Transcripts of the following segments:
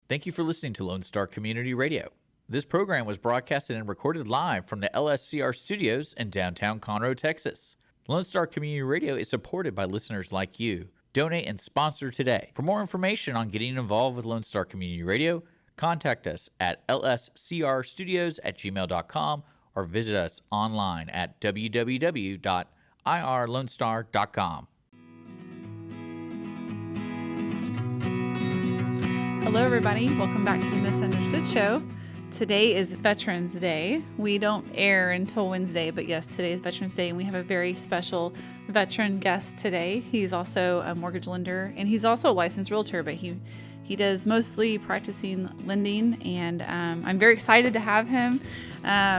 Thank you for listening to Lone Star Community Radio. This program was broadcasted and recorded live from the LSCR studios in downtown Conroe, Texas. Lone Star Community Radio is supported by listeners like you. Donate and sponsor today. For more information on getting involved with Lone Star Community Radio, contact us at lscrstudios@gmail.com or visit us online at www.irlonestar.com. Hello, everybody. Welcome back to the Misunderstood Show. Today is Veterans Day. We don't air until Wednesday, but yes, today is Veterans Day, and we have a very special veteran guest today. He's also a mortgage lender, and he's also a licensed realtor, but he does mostly practicing lending, and I'm very excited to have him.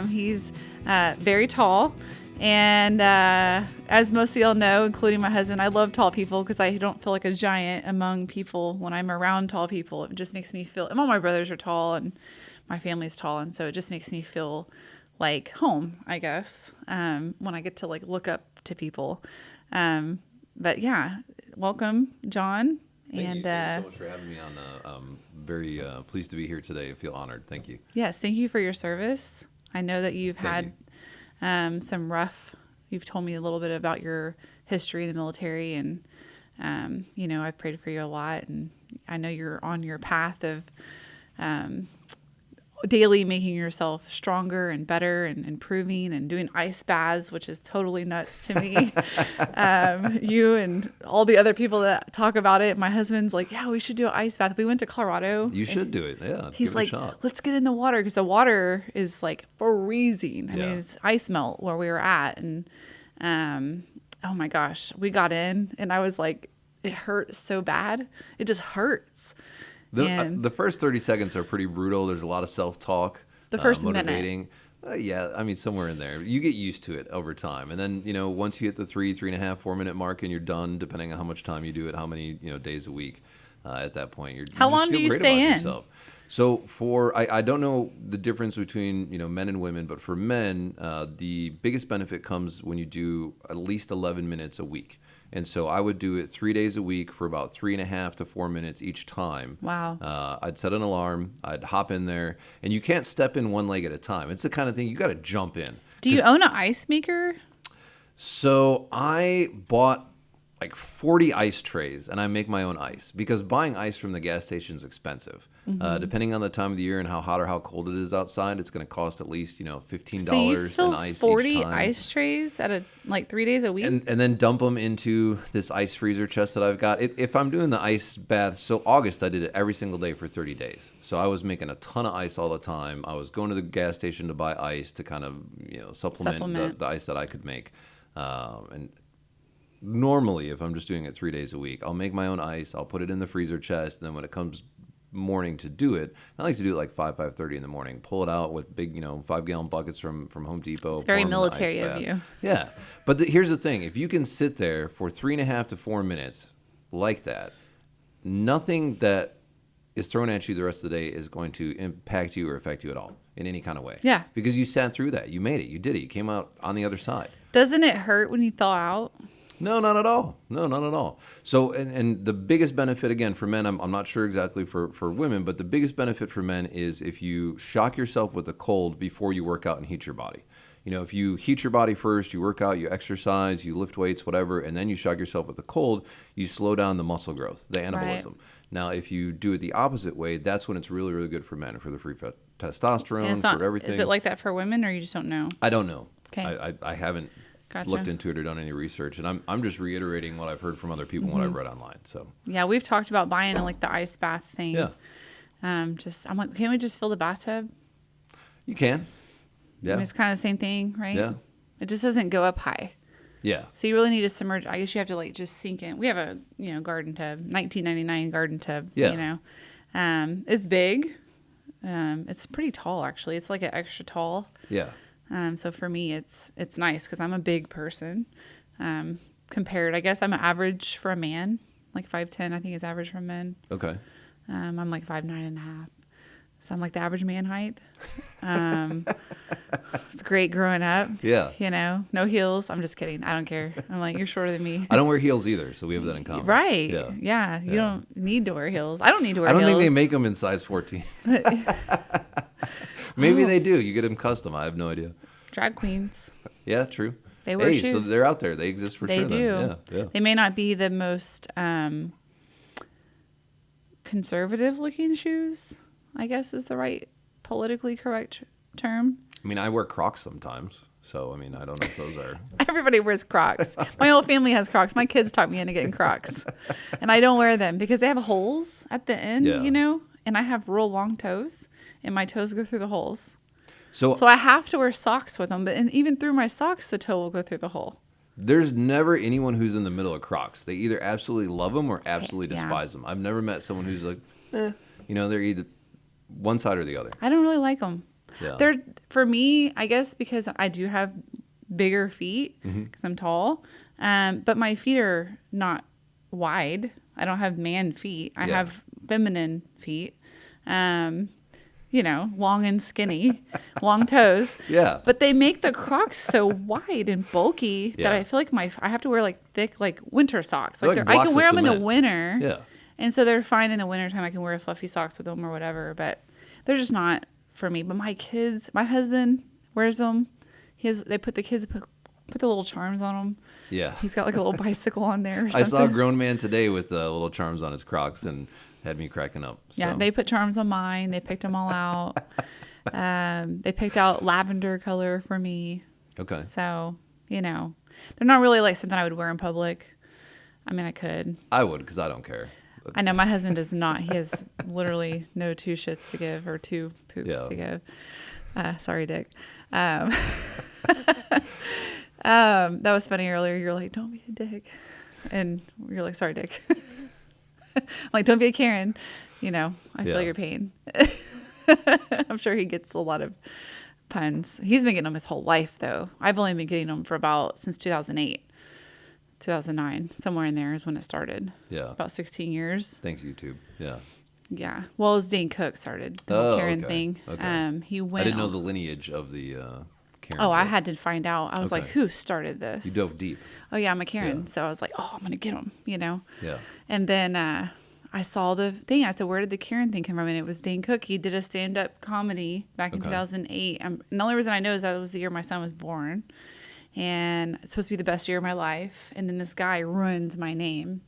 He's very tall, and as most of y'all know, including my husband, I love tall people because I don't feel like a giant among people when I'm around tall people. It just makes me feel, and all my brothers are tall, and my family's tall, and so it just makes me feel like home, I guess, when I get to like look up to people. But yeah, welcome, Jon. Thank you so much for having me on. I'm very pleased to be here today. I feel honored. Thank you. Yes, thank you for your service. I know that you've had some rough, you've told me a little bit about your history in the military, and, I've prayed for you a lot, and I know you're on your path of daily making yourself stronger and better and improving and doing ice baths, which is totally nuts to me. You and all the other people that talk about it. My husband's like, yeah, we should do an ice bath. We went to Colorado. You should do it. Yeah. He's like, let's get in the water, because the water is like freezing. I mean, it's ice melt where we were at. And oh my gosh, we got in and I was like, it hurt so bad. It just hurts. The first 30 seconds are pretty brutal. There's a lot of self-talk. The first motivating. Minute. Somewhere in there. You get used to it over time. And then, once you hit the 3.5, 4 minute mark and you're done, depending on how much time you do it, how many, days a week, at that point, how long do you stay in? Yourself. So I don't know the difference between, men and women, but for men, the biggest benefit comes when you do at least 11 minutes a week. And so I would do it 3 days a week for about 3.5 to 4 minutes each time. Wow. I'd set an alarm. I'd hop in there. And you can't step in one leg at a time. It's the kind of thing you got to jump in. Do you own an ice maker? So I bought like 40 ice trays, and I make my own ice, because buying ice from the gas station is expensive. Depending on the time of the year and how hot or how cold it is outside, it's going to cost at least $15 so you fill an ice 40 each time. ice trays at 3 days a week, and then dump them into this ice freezer chest that I've got. If I'm doing the ice bath, so August I did it every single day for 30 days. So I was making a ton of ice all the time. I was going to the gas station to buy ice to kind of supplement. The ice that I could make. And normally, if I'm just doing it 3 days a week, I'll make my own ice. I'll put it in the freezer chest, and then when it comes morning to do it, I like to do it like 5:30 in the morning. Pull it out with big 5-gallon buckets from Home Depot. It's very military of you. Yeah, but here's the thing: if you can sit there for 3.5 to 4 minutes like that, nothing that is thrown at you the rest of the day is going to impact you or affect you at all in any kind of way. Yeah, because you sat through that, you made it, you did it, you came out on the other side. Doesn't it hurt when you thaw out? No, not at all. No, not at all. So, and the biggest benefit, again, for men, I'm not sure exactly for women, but the biggest benefit for men is if you shock yourself with a cold before you work out and heat your body. If you heat your body first, you work out, you exercise, you lift weights, whatever, and then you shock yourself with a cold, you slow down the muscle growth, the anabolism. Right. Now, if you do it the opposite way, that's when it's really, really good for men, for the free testosterone, for everything. Is it like that for women, or you just don't know? I don't know. Okay. I haven't looked into it or done any research, and I'm just reiterating what I've heard from other people and what I've read online. So yeah, we've talked about buying like the ice bath thing. Yeah. I'm like, can't we just fill the bathtub? You can. Yeah. I mean, it's kind of the same thing, right? Yeah. It just doesn't go up high. Yeah. So you really need to submerge. I guess you have to like just sink in. We have a garden tub, $19.99 garden tub. Yeah. It's big. It's pretty tall actually. It's like an extra tall. Yeah. So for me, it's nice because I'm a big person. Compared, I guess I'm an average for a man, like 5'10". I think is average for men. Okay. I'm like 5'9.5". So I'm like the average man height. It's great growing up. Yeah. You know, no heels. I'm just kidding. I don't care. I'm like, you're shorter than me. I don't wear heels either, so we have that in common. Right. Yeah. Yeah. You don't need to wear heels. I don't need to wear I don't heels. think they make them in size 14. Maybe they do. You get them custom. I have no idea. Drag queens. Yeah, true. They wear So shoes. they're out there. They exist for They sure. do. Then. Yeah. They may not be the most conservative looking shoes, I guess is the right politically correct term. I mean, I wear Crocs sometimes. So, I mean, I don't know if those are. Everybody wears Crocs. My whole family has Crocs. My kids taught me into getting Crocs. And I don't wear them because they have holes at the end, Yeah. you know? And I have real long toes, and my toes go through the holes. So So I have to wear socks with them. But and even through my socks, the toe will go through the hole. there's never anyone who's in the middle of Crocs. They either absolutely love them or absolutely Yeah. despise them. I've never met someone who's like, you know, they're either one side or the other. I don't really like them. Yeah. They're, for me, I guess because I do have bigger feet because I'm tall, but my feet are not wide. I don't have man feet. I Yeah. have feminine feet, you know, long and skinny, long toes. Yeah. But they make the Crocs so wide and bulky that Yeah. I feel like I have to wear like thick, like winter socks. They're like I blocks can of wear them in the cement. winter. Yeah. And so they're fine in the wintertime. I can wear fluffy socks with them or whatever, but they're just not for me. But my kids, my husband wears them. They put the little charms on them. Yeah. He's got like a little bicycle on there or something. I saw a grown man today with little charms on his Crocs and had me cracking up. So. Yeah, they put charms on mine. They picked them all out. They picked out lavender color for me. Okay. So, you know, they're not really like something I would wear in public. I mean, I could. I would because I don't care. But I know my husband does not. He has literally no two shits to give or two poops Yeah. to give. Sorry, Dick. That was funny earlier. You're like, don't be a dick. And you're like, sorry, Dick. I'm like, don't be a Karen. You know, I Yeah. feel your pain. I'm sure he gets a lot of puns. He's been getting them his whole life, though. I've only been getting them since 2008, 2009. Somewhere in there is when it started. Yeah. About 16 years. Thanks, YouTube. Yeah. Yeah. Well, it was Dane Cook started the whole Karen okay. thing. Okay. He went. I didn't know the lineage of the Karen. Oh, I joke. had to find out. I was like, Okay. who started this? You dove deep. Oh, yeah, I'm a Karen. Yeah. So I was like, oh, I'm going to get him, you know? Yeah. And then I saw the thing. I said, where did the Karen thing come from? And it was Dane Cook. He did a stand-up comedy back in Okay. 2008. And the only reason I know is that was the year my son was born. And it's supposed to be the best year of my life. And then this guy ruins my name.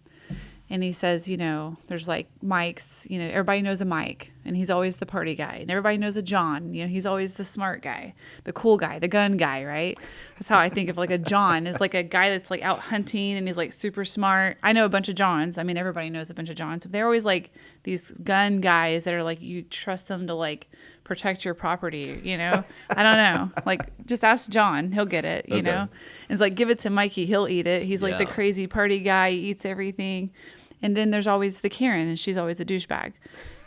And he says, you know, there's like Mike's, you know, everybody knows a Mike. And he's always the party guy. And everybody knows a John. You know, he's always the smart guy, the cool guy, the gun guy, right? That's how I think of like a John is like a guy that's like out hunting and he's like super smart. I know a bunch of Johns. I mean, everybody knows a bunch of Johns. They're always like these gun guys that are like, you trust them to like protect your property, you know? I don't know. Like, just ask John. He'll get it, you Okay. know? And it's like, give it to Mikey. He'll eat it. He's like the Yeah. crazy party guy. He eats everything. And then there's always the Karen, and she's always a douchebag. And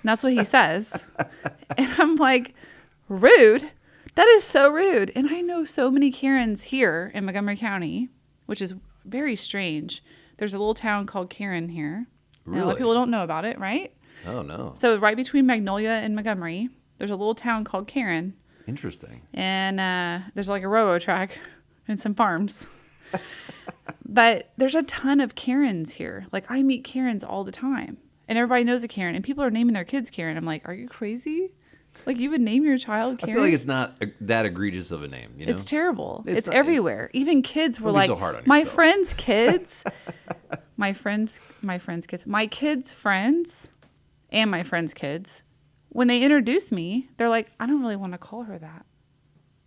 that's what he says. And I'm like, rude? That is so rude. And I know so many Karens here in Montgomery County, which is very strange. There's a little town called Karen here. And a lot Really? of people don't know about it, right? Oh no. So right between Magnolia and Montgomery, there's a little town called Karen. Interesting. And there's like a railroad track and some farms. But there's a ton of Karens here. Like, I meet Karens all the time. And everybody knows a Karen. And people are naming their kids Karen. I'm like, are you crazy? Like, you would name your child Karen? I feel like it's not that egregious of a name. You know. It's terrible. It's not- everywhere. Even kids were Don't be like, so hard on my yourself." friends' kids, my friends' kids, my kids' friends, and my friends' kids, when they introduce me, they're like, I don't really want to call her that.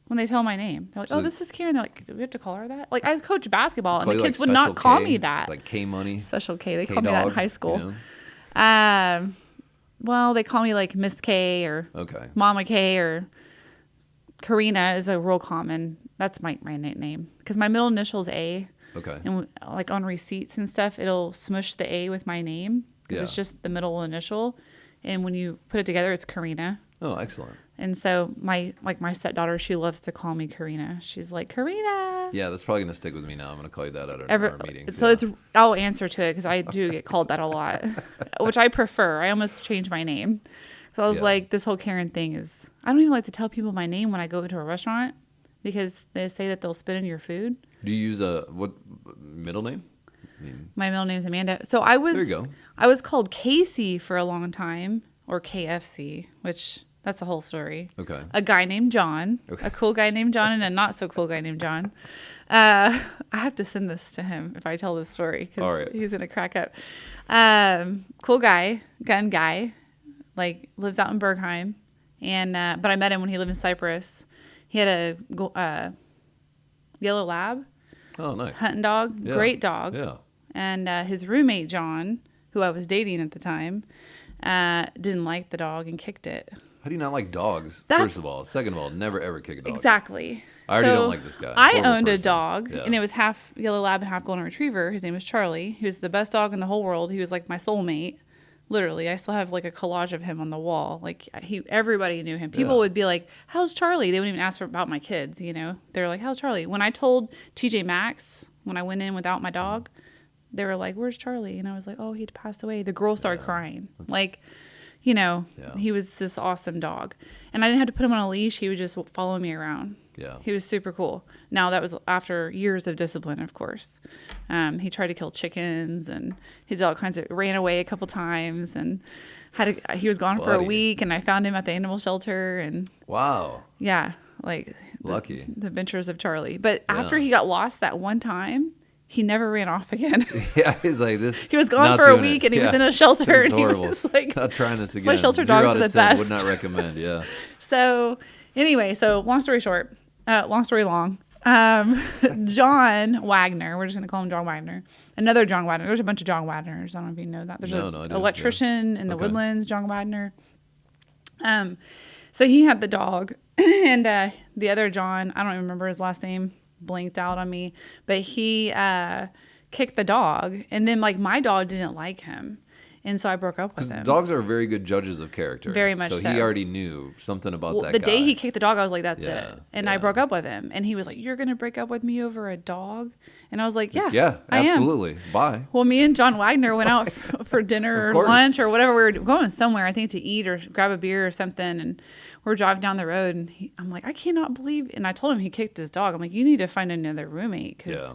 When they tell my name, they're like, So- oh, this is Karen. They're like, do we have to call her that? Like, I coach basketball, and Call the you, kids like, would not Special call K, me that. Like K Money. Special K. They call me that in K-Dog, high school. you know? Well, they call me like Miss K or Okay. Mama K or Karina is a real common. That's my name because my middle initial is A. Okay. And like on receipts and stuff, it'll smush the A with my name because it's Yeah. just the middle initial. And when you put it together, it's Karina. Oh, excellent. And so my stepdaughter, she loves to call me Karina. She's like, Karina. Yeah, that's probably gonna stick with me now. I'm gonna call you that at our meetings. So yeah. I'll answer to it because I do get called that a lot, which I prefer. I almost change my name. So I was Yeah. like, this whole Karen thing is, I don't even like to tell people my name when I go to a restaurant because they say that they'll spit in your food. Do you use what middle name? I mean, My middle name is Amanda. So there you go. I was called Casey for a long time, or KFC, which that's a whole story. Okay. A guy named John, Okay. a cool guy named John, and a not so cool guy named John. I have to send this to him if I tell this story All because right. he's gonna crack up. Cool guy, gun guy, like lives out in Bergheim, and but I met him when he lived in Cyprus. He had a yellow lab, Oh, nice. hunting dog, Yeah. great dog. Yeah. And his roommate, John, who I was dating at the time, didn't like the dog and kicked it. How do you not like dogs? That's- First of all. Second of all, never ever kick a dog. Exactly. I already don't like this guy. I Horrible owned a person. dog, Yeah. and it was half yellow lab and half golden retriever. His name was Charlie. He was the best dog in the whole world. He was like my soulmate. Literally, I still have like a collage of him on the wall. Like everybody knew him. People Yeah. would be like, "How's Charlie?" They wouldn't even ask about my kids. You know, they're like, "How's Charlie?" When I told TJ Maxx when I went in without my dog, they were like, "Where's Charlie?" And I was like, "Oh, he passed away." The girl started crying. Like, you know, Yeah. he was this awesome dog, and I didn't have to put him on a leash. He would just follow me around. Yeah. He was super cool. Now that was after years of discipline, of course. He tried to kill chickens and he did all kinds of, ran away a couple times and he was gone for a Buddy. week and I found him at the animal shelter and Wow. yeah, like Lucky. the adventures of Charlie. But after Yeah. he got lost that one time, he never ran off again. Yeah, he's like this. He was gone not for a doing it. week and he was Yeah. in a shelter This is and he horrible. was like, Not trying this again. why shelter 0 dogs out are of the 10. best. Would not recommend. Yeah. So anyway, so long story short, long story long. John Wagner, we're just gonna call him John Wagner. Another John Wagner. There's a bunch of John Wagners. I don't know if you know that. There's No, an I didn't, electrician in the Okay. Woodlands, John Wagner. So he had the dog, and the other John, I don't even remember his last name, blanked out on me, but he kicked the dog, and then like my dog didn't like him, and so I broke up with him. Dogs are very good judges of character. Very much So so. he already knew something about Well, that the guy. day he kicked the dog, I was like, "That's Yeah, it," and I yeah. broke up with him. And he was like, "You're gonna break up with me over a dog?" And I was like, "Yeah, Yeah, I am." absolutely. Bye. Well, me and John Wagner went out for dinner Of or course. lunch or whatever. We were going somewhere, I think, to eat or grab a beer or something. And we're driving down the road, and I'm like, "I cannot believe." And I told him he kicked his dog. I'm like, "You need to find another roommate because." Yeah.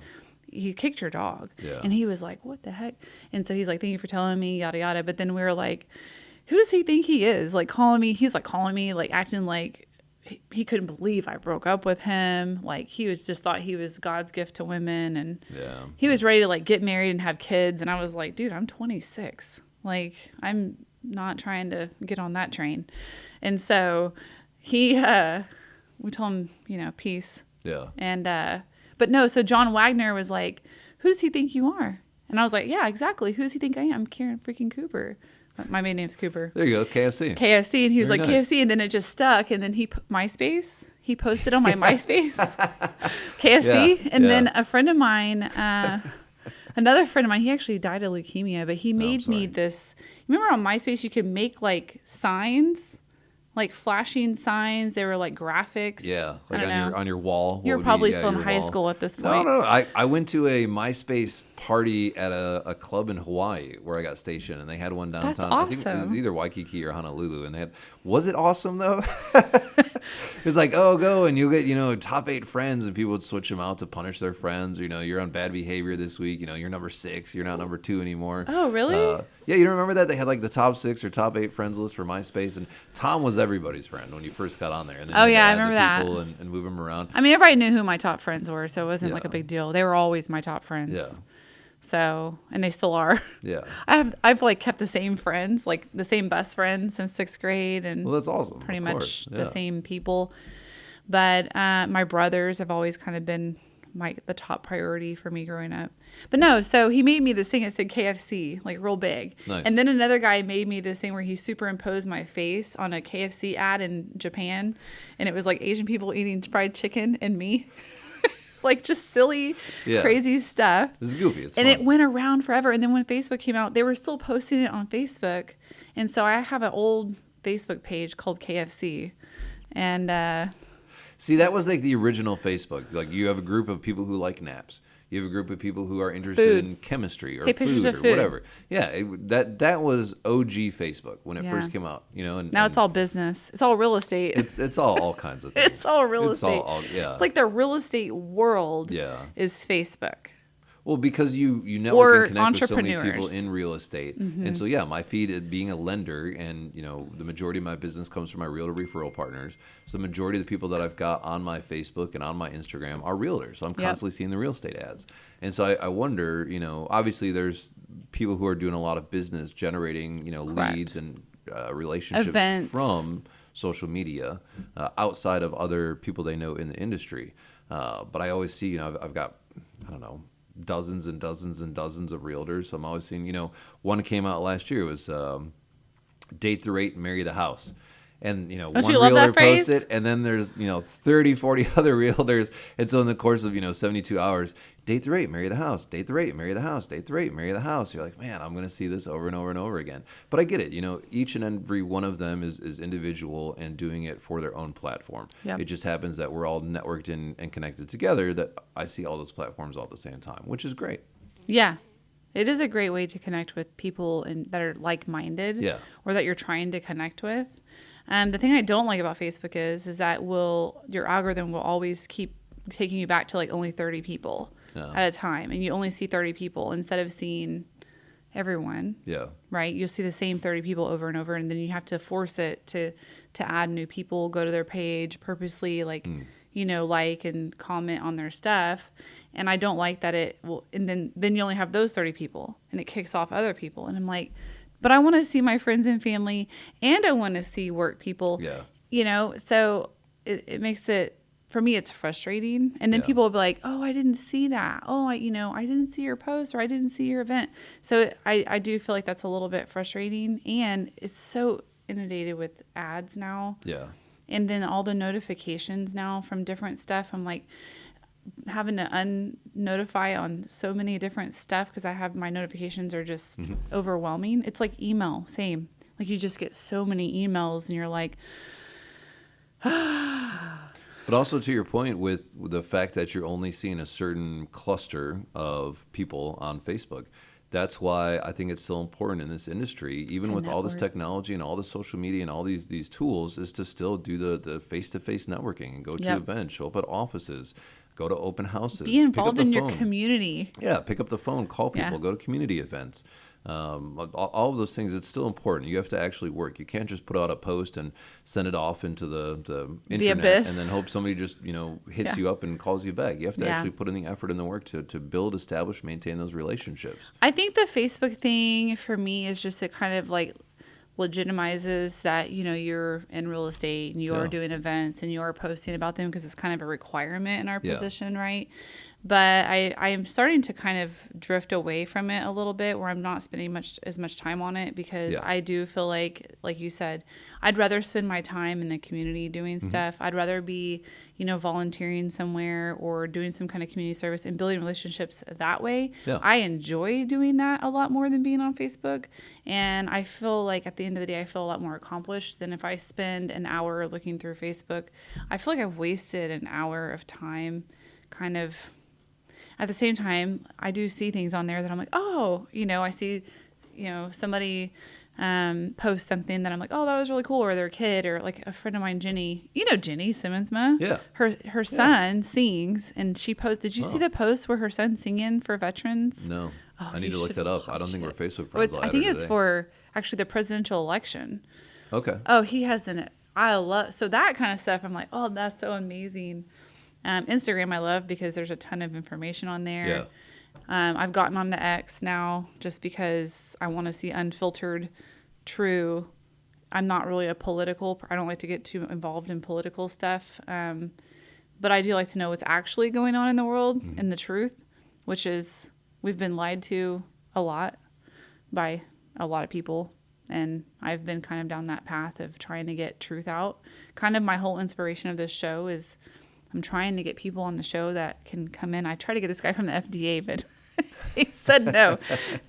He kicked your dog. Yeah. And he was like, "What the heck?" And so he's like, "Thank you for telling me, yada, yada." But then we were like, who does he think he is? Like he's like calling me, like acting like he couldn't believe I broke up with him. Like he was just thought he was God's gift to women. And Yeah. he was ready to like get married and have kids. And I was like, dude, I'm 26. Like I'm not trying to get on that train. And so we told him, peace. Yeah. And, but no, so John Wagner was like, who does he think you are? And I was like, yeah, exactly. Who does he think I am? I'm Karen freaking Cooper. My main name's Cooper. There you go. KFC. KFC. And he was Very like, nice. KFC. And then it just stuck. And then MySpace. He posted on my MySpace, KFC. Yeah, And yeah. then a friend of mine, another friend of mine, he actually died of leukemia, but he made me sorry. this. Remember on MySpace, you could make like signs, like flashing signs. They were like graphics. Yeah. I Like don't know. on your wall. what You're would be- probably yeah, still in your high wall. school at this point. No. I went to a MySpace party at a club in Hawaii where I got stationed, and they had one downtown. That's I think it was awesome. either Waikiki or Honolulu, and they had. Was it awesome though? It was like, oh, go and you'll get top 8 friends, and people would switch them out to punish their friends. You're on bad behavior this week. You're number 6. You're not number 2 anymore. Oh, really? Yeah, you don't remember that? They had like the top 6 or top 8 friends list for MySpace, and Tom was everybody's friend when you first got on there. And then Oh, you yeah, I had to add the remember that. people and move them around. I mean, everybody knew who my top friends were, so it wasn't like a Yeah. big deal. They were always my top friends. Yeah. So, and they still are. Yeah. I've like kept the same friends, like the same best friends since 6th grade, and Well, that's awesome. pretty of much course. the Yeah. same people. But my brothers have always kind of been the top priority for me growing up. But no, so he made me this thing that said KFC, like real big. Nice. And then another guy made me this thing where he superimposed my face on a KFC ad in Japan, and it was like Asian people eating fried chicken and me. Like just silly, Yeah. crazy stuff. This is goofy. It's And fun. it went around forever. And then when Facebook came out, they were still posting it on Facebook. And so I have an old Facebook page called KFC. And See, that was like the original Facebook. Like you have a group of people who like naps. You have a group of people who are interested in chemistry or Take pictures food of or food. whatever. Yeah, that was OG Facebook when it first came out. And Now it's all business. It's all real estate. it's all kinds of things. It's all real estate. Yeah. It's like the real estate world Yeah. is Facebook. Well, because you network Or and connect with so many people entrepreneurs. in real estate. And so, yeah, my feed being a lender and, the majority of my business comes from my realtor referral partners. So the majority of the people that I've got on my Facebook and on my Instagram are realtors. So I'm constantly seeing the real estate ads. And so I wonder, obviously there's people who are doing a lot of business generating, Correct. leads and relationships Events. from social media outside of other people they know in the industry. But I always see, I've got, I don't know, dozens and dozens and dozens of realtors. So I'm always seeing, one came out last year was date the rate and marry the house. And, one you love realtor that phrase? posts it, and then there's, 30, 40 other realtors. And so in the course of, 72 hours, date the rate, marry the house, date the rate, marry the house, date the rate, marry the house. You're like, man, I'm going to see this over and over and over again. But I get it. Each and every one of them is individual and doing it for their own platform. Yep. It just happens that we're all networked in and connected together, that I see all those platforms all at the same time, which is great. Yeah. It is a great way to connect with people that are like-minded Yeah. or that you're trying to connect with. The thing I don't like about Facebook is that your algorithm will always keep taking you back to like only 30 people at a time. And you only see 30 people instead of seeing everyone. Yeah. Right? You'll see the same 30 people over and over. And then you have to force it to add new people, go to their page, purposely like and comment on their stuff. And I don't like that it will, and then you only have those 30 people and it kicks off other people. And I'm like, but I want to see my friends and family and I want to see work people, so it makes it, for me, it's frustrating. And then people will be like, oh, I didn't see that. Oh, I didn't see your post or I didn't see your event. So I do feel like that's a little bit frustrating, and it's so inundated with ads now. Yeah. And then all the notifications now from different stuff. I'm like having to unnotify on so many different stuff because my notifications are just overwhelming. It's like email, same. Like you just get so many emails and you're like, But also to your point with the fact that you're only seeing a certain cluster of people on Facebook. That's why I think it's still important in this industry, even with all this technology and all the social media and all these tools, is to still do the face-to-face networking and go to events, show up at offices, go to open houses. Be involved in your community. Yeah, pick up the phone, call people, go to community events. All of those things, it's still important. You have to actually work. You can't just put out a post and send it off into the internet abyss. and then hope somebody just hits you up and calls you back. You have to actually put in the effort and the work to build, establish, maintain those relationships. I think the Facebook thing for me is just it kind of like legitimizes that you're in real estate and you're doing events and you're posting about them because it's kind of a requirement in our position, right? But I am starting to kind of drift away from it a little bit, where I'm not spending as much time on it, because I do feel like you said, I'd rather spend my time in the community doing stuff. I'd rather be, volunteering somewhere or doing some kind of community service and building relationships that way. Yeah. I enjoy doing that a lot more than being on Facebook. And I feel like at the end of the day, I feel a lot more accomplished than if I spend an hour looking through Facebook. I feel like I've wasted an hour of time kind of. At the same time, I do see things on there that I'm like, oh, I see, somebody post something that I'm like, oh, that was really cool, or their kid, or like a friend of mine, Jenny, Jenny Simmonsma, her son sings, and she posted. Did you see the post where her son's singing for veterans? No, Oh, I need to look that up. I don't think we're Facebook Oh, friends. I think it's for actually the presidential election. Okay. Oh, he has so that kind of stuff. I'm like, oh, that's so amazing. Instagram I love because there's a ton of information on there. Yeah. I've gotten onto X now just because I want to see unfiltered, true. I'm not really I don't like to get too involved in political stuff. But I do like to know what's actually going on in the world and the truth, which is we've been lied to a lot by a lot of people. And I've been kind of down that path of trying to get truth out. Kind of my whole inspiration of this show is I'm trying to get people on the show that can come in. I tried to get this guy from the FDA, but he said no.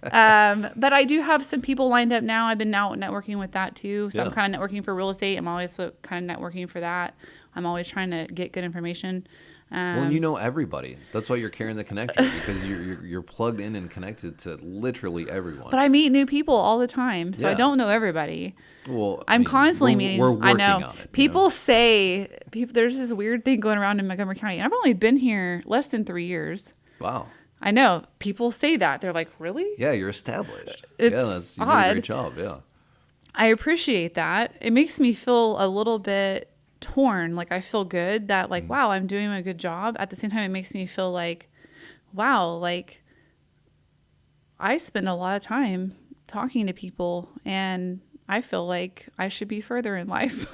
But I do have some people lined up now. I've been out networking with that too. So I'm kind of networking for real estate. I'm always kind of networking for that. I'm always trying to get good information. Well, you know everybody. That's why you're Karen the Konnector, because you're plugged in and connected to literally everyone. But I meet new people all the time, so I Yeah. don't know everybody. Well, I'm constantly we're, meeting. We're working I know. on it. People say there's this weird thing going around in Montgomery County. I've only been here less than 3 years. Wow. I know. People say that. They're like, really? Yeah, you're established. It's you did a odd. great job. Yeah. I appreciate that. It makes me feel a little bit torn. Like I feel good that like, wow, I'm doing a good job. At the same time, it makes me feel like, wow, like I spend a lot of time talking to people and I feel like I should be further in life.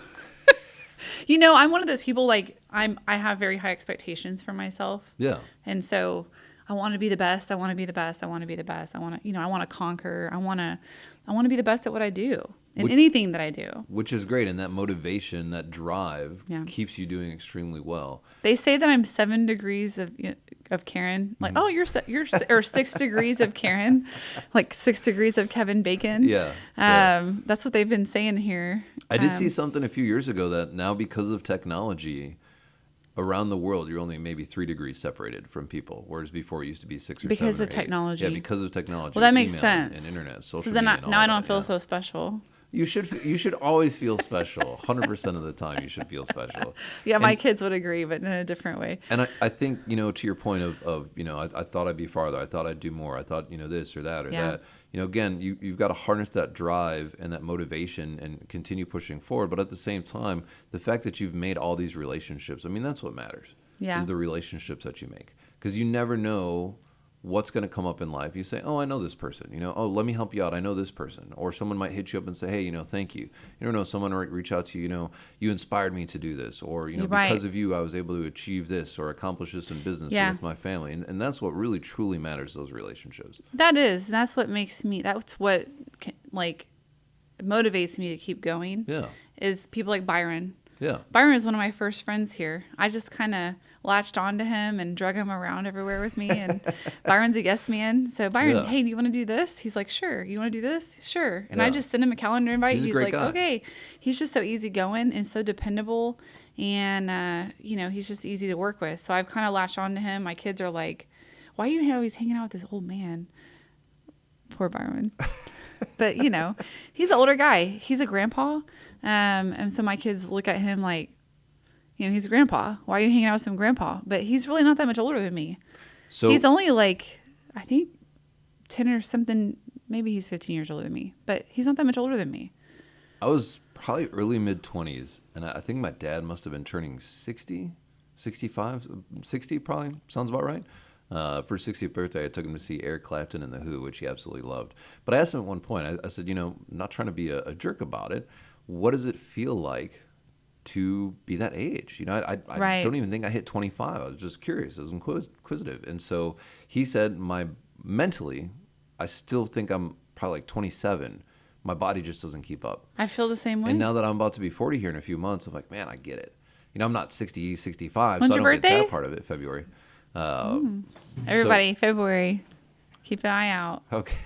I'm one of those people like I have very high expectations for myself. Yeah. And so I want to be the best. I want to be the best. I want to be the best. I want to, I want to conquer. I want to be the best at what I do in anything that I do. Which is great. And that motivation, that drive keeps you doing extremely well. They say that I'm 7 degrees of Karen. Like, oh, you're 6 degrees of Karen, like 6 degrees of Kevin Bacon. Yeah. That's what they've been saying here. I did see something a few years ago that now because of technology around the world, you're only maybe 3 degrees separated from people, whereas before it used to be 6 or 7 because or of 8. technology. Yeah, because of technology. Well, that makes email sense. And internet, social so then media. now I don't feel so special. You should always feel special. 100% of the time, you should feel special. Yeah, my kids would agree, but in a different way. And I think, to your point of I thought I'd be farther. I thought I'd do more. I thought, this or that or that. Again, you've got to harness that drive and that motivation and continue pushing forward. But at the same time, the fact that you've made all these relationships, that's what matters. Yeah. Is the relationships that you make. Because you never know what's going to come up in life. You say, oh, I know this person. Oh, let me help you out. I know this person. Or someone might hit you up and say, hey, thank you. You don't know, someone might reach out to you, you inspired me to do this. Or, because of you, I was able to achieve this or accomplish this in business or with my family. And that's what really, truly matters, those relationships. That's what makes me, that's what motivates me to keep going. Yeah. Is people like Byron. Yeah. Byron is one of my first friends here. I just kind of latched onto him and drug him around everywhere with me. And Byron's a yes man. So Byron, hey, do you want to do this? He's like, sure. You want to do this? Sure. And I just send him a calendar invite. He's like, guy. Okay. He's just so easygoing and so dependable. And, he's just easy to work with. So I've kind of latched onto him. My kids are like, why are you always hanging out with this old man? Poor Byron. But, he's an older guy. He's a grandpa. And so my kids look at him like, he's a grandpa. Why are you hanging out with some grandpa? But he's really not that much older than me. So he's only like, I think 10 or something. Maybe he's 15 years older than me, but he's not that much older than me. I was probably early mid-20s, and I think my dad must have been turning 60, 65, 60 probably. Sounds about right. For his 60th birthday, I took him to see Eric Clapton and The Who, which he absolutely loved. But I asked him at one point, I said, not trying to be a jerk about it, what does it feel like to be that age? I don't even think I hit 25. I was just curious. I was inquisitive. And so he said, mentally, I still think I'm probably like 27. My body just doesn't keep up. I feel the same way. And now that I'm about to be 40 here in a few months, I'm like, man, I get it. I'm not 60, 65, When's so I your don't birthday? get that part of it, February. Everybody, February. Keep an eye out. Okay.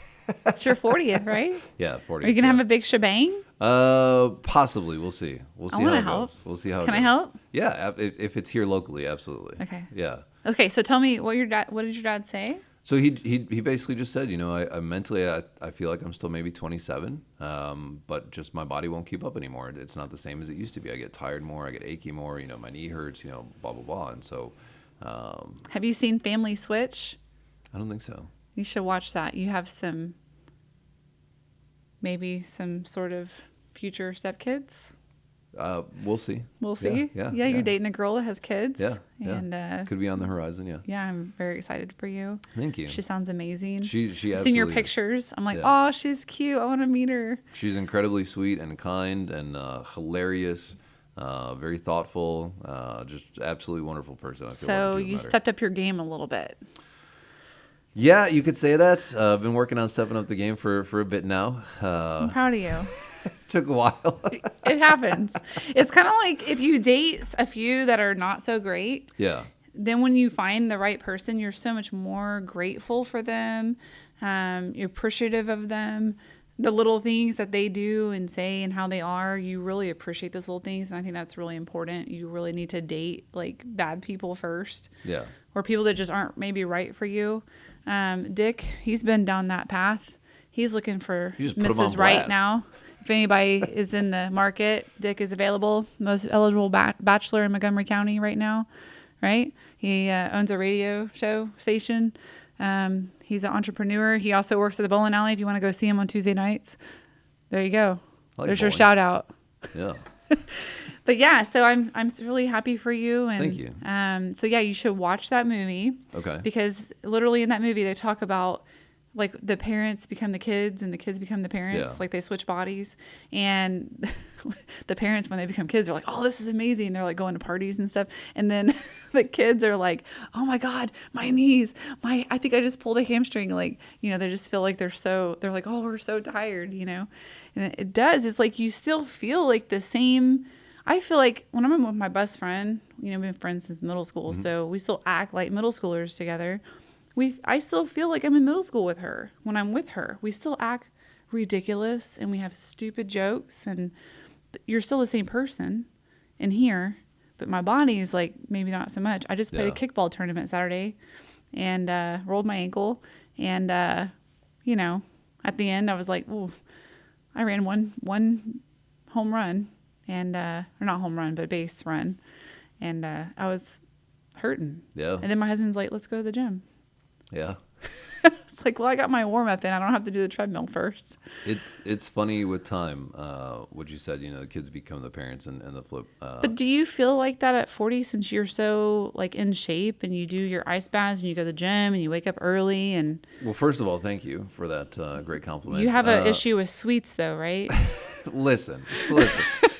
It's your 40th, right? Yeah, 40th. Are you going to have a big shebang? Possibly. We'll see. We'll see I how wanna it help. goes. We'll see how it Can goes. I help? Yeah, if it's here locally, absolutely. Okay. Yeah. Okay, so tell me what did your dad say? So he basically just said, I mentally I feel like I'm still maybe 27, but just my body won't keep up anymore. It's not the same as it used to be. I get tired more, I get achy more, my knee hurts, blah blah blah. And so Have you seen Family Switch? I don't think so. You should watch that. You have maybe some sort of future stepkids. We'll see. We'll see. Yeah. You're dating a girl that has kids. Yeah. And could be on the horizon. Yeah. Yeah, I'm very excited for you. Thank you. She sounds amazing. She absolutely. I've seen your pictures. I'm like, oh, she's cute. I want to meet her. She's incredibly sweet and kind and hilarious. Very thoughtful. Just absolutely wonderful person. I feel so like you stepped up your game a little bit. Yeah, you could say that. I've been working on stepping up the game for a bit now. I'm proud of you. Took a while. It happens. It's kind of like if you date a few that are not so great. Yeah. Then when you find the right person, you're so much more grateful for them. You're appreciative of them. the little things that they do and say and how they are, you really appreciate those little things. And I think that's really important. You really need to date like bad people first. Yeah. Or people that just aren't maybe right for you. Dick, he's been down that path. He's looking for You just put him Mrs. on Right blast. now. If anybody is in the market, Dick is available. Most eligible bachelor in Montgomery County right now, right? He owns a radio show station. He's an entrepreneur. He also works at the bowling alley. If you want to go see him on Tuesday nights, there you go. I like There's your bowling. shout out. Yeah. But yeah, so I'm really happy for you. And, Thank you. So yeah, you should watch that movie. Okay. Because literally in that movie they talk about like the parents become the kids and the kids become the parents. Yeah. Like they switch bodies, and the parents when they become kids are like, "Oh, this is amazing." They're like going to parties and stuff, and then the kids are like, "Oh my God, my knees! I think I just pulled a hamstring." Like, you know, they just feel like they're like, "Oh, we're so tired," you know, and it does. It's like you still feel like the same. I feel like when I'm with my best friend, you know, we've been friends since middle school, so we still act like middle schoolers together. I still feel like I'm in middle school with her when I'm with her. We still act ridiculous and we have stupid jokes, and you're still the same person in here, but my body is like maybe not so much. I just played a kickball tournament Saturday and rolled my ankle, and you know, at the end I was like, ooh, I ran one home run and or not home run but base run, and I was hurting. Yeah. And then my husband's like, let's go to the gym. Yeah. It's like, well, I got my warm up in. I don't have to do the treadmill first. It's funny with time, what you said, you know, the kids become the parents and the flip. But do you feel like that at 40 since you're so like in shape and you do your ice baths and you go to the gym and you wake up early and Well, first of all, thank you for that great compliment. you have an issue with sweets though, right? Listen.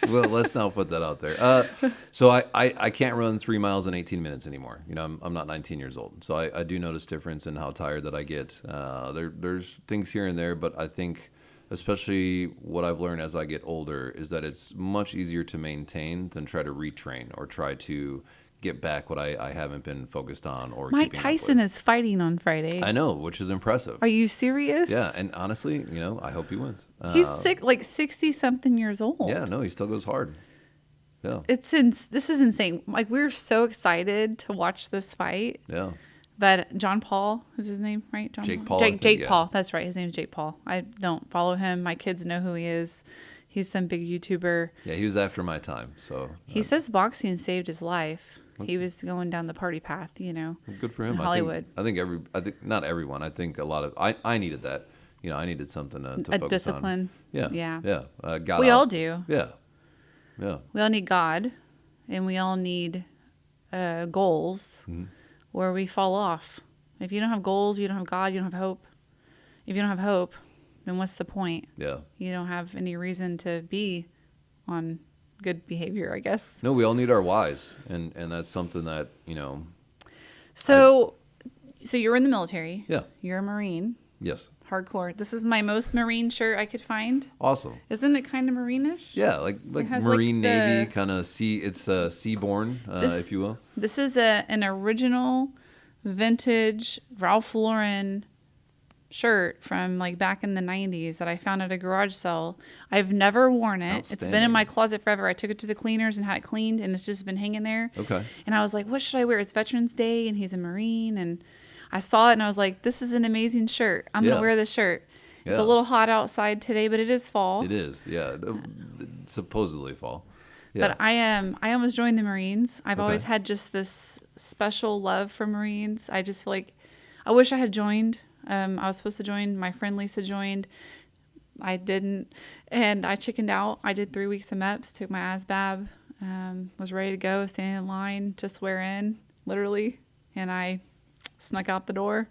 Well, let's not put that out there. So I can't run 3 miles in 18 minutes anymore. You know, I'm not 19 years old. So I do notice difference in how tired that I get. There's things here and there, but I think especially what I've learned as I get older is that it's much easier to maintain than try to retrain or try to get back what I haven't been focused on or Mike keeping up Tyson with. is fighting on Friday. I know, which is impressive. Are you serious? Yeah, and honestly, you know, I hope he wins. He's sick, like 60 something years old. Yeah, no, he still goes hard. Yeah. This is insane. Like we're so excited to watch this fight. Yeah. But John Paul is his name, right? Jake Paul, I think, Jake yeah. Paul. That's right. His name is Jake Paul. I don't follow him. My kids know who he is. He's some big YouTuber. Yeah, he was after my time, so He says boxing saved his life. He was going down the party path, you know. good for him. In Hollywood. I think not everyone. I think a lot of I needed that. You know, I needed something to A focus discipline. on. Yeah. Got We out. all do. Yeah. Yeah. We all need God, and we all need goals Mm-hmm. where we fall off. If you don't have goals, you don't have God, you don't have hope. If you don't have hope, then what's the point? Yeah. You don't have any reason to be on good behavior, I guess. No, we all need our whys, and that's something that, you know. So you're in the military. Yeah. You're a Marine. Yes. Hardcore. This is my most Marine shirt I could find. Awesome. Isn't it kind of Marine-ish? Yeah, like has, Marine like, the- Navy kind of sea. It's seaborne, if you will. This is an original vintage Ralph Lauren shirt from like back in the 90s that I found at a garage sale. I've never worn it. It's been in Outstanding. my closet forever. I took it to the cleaners and had it cleaned, and it's just been hanging there. Okay. And I was like, what should I wear? It's Veterans Day and he's a Marine, and I saw it and I was like, this is an amazing shirt. I'm going Yeah. to wear this shirt. It's a Yeah. little hot outside today, but it is fall. It is. Yeah. Supposedly fall. Yeah. But I almost joined the Marines. I've Okay. always had just this special love for Marines. I just feel like I wish I had joined. I was supposed to join. My friend Lisa joined. I didn't, and I chickened out. I did 3 weeks of MEPS, took my ASVAB, was ready to go, standing in line to swear in, literally, and I snuck out the door.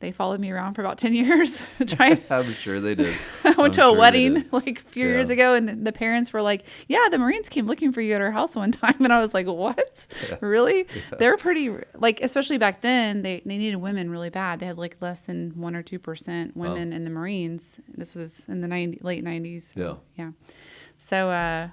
They followed me around for about 10 years. I'm sure they did. I went to a I'm sure they wedding did. like a few years Yeah. ago, and the parents were like, yeah, the Marines came looking for you at our house one time. And I was like, what? Really? They're pretty, like, especially back then, they needed women really bad. They had like less than 1 or 2% women in the Marines. This was in the late 90s. Yeah. Yeah. So,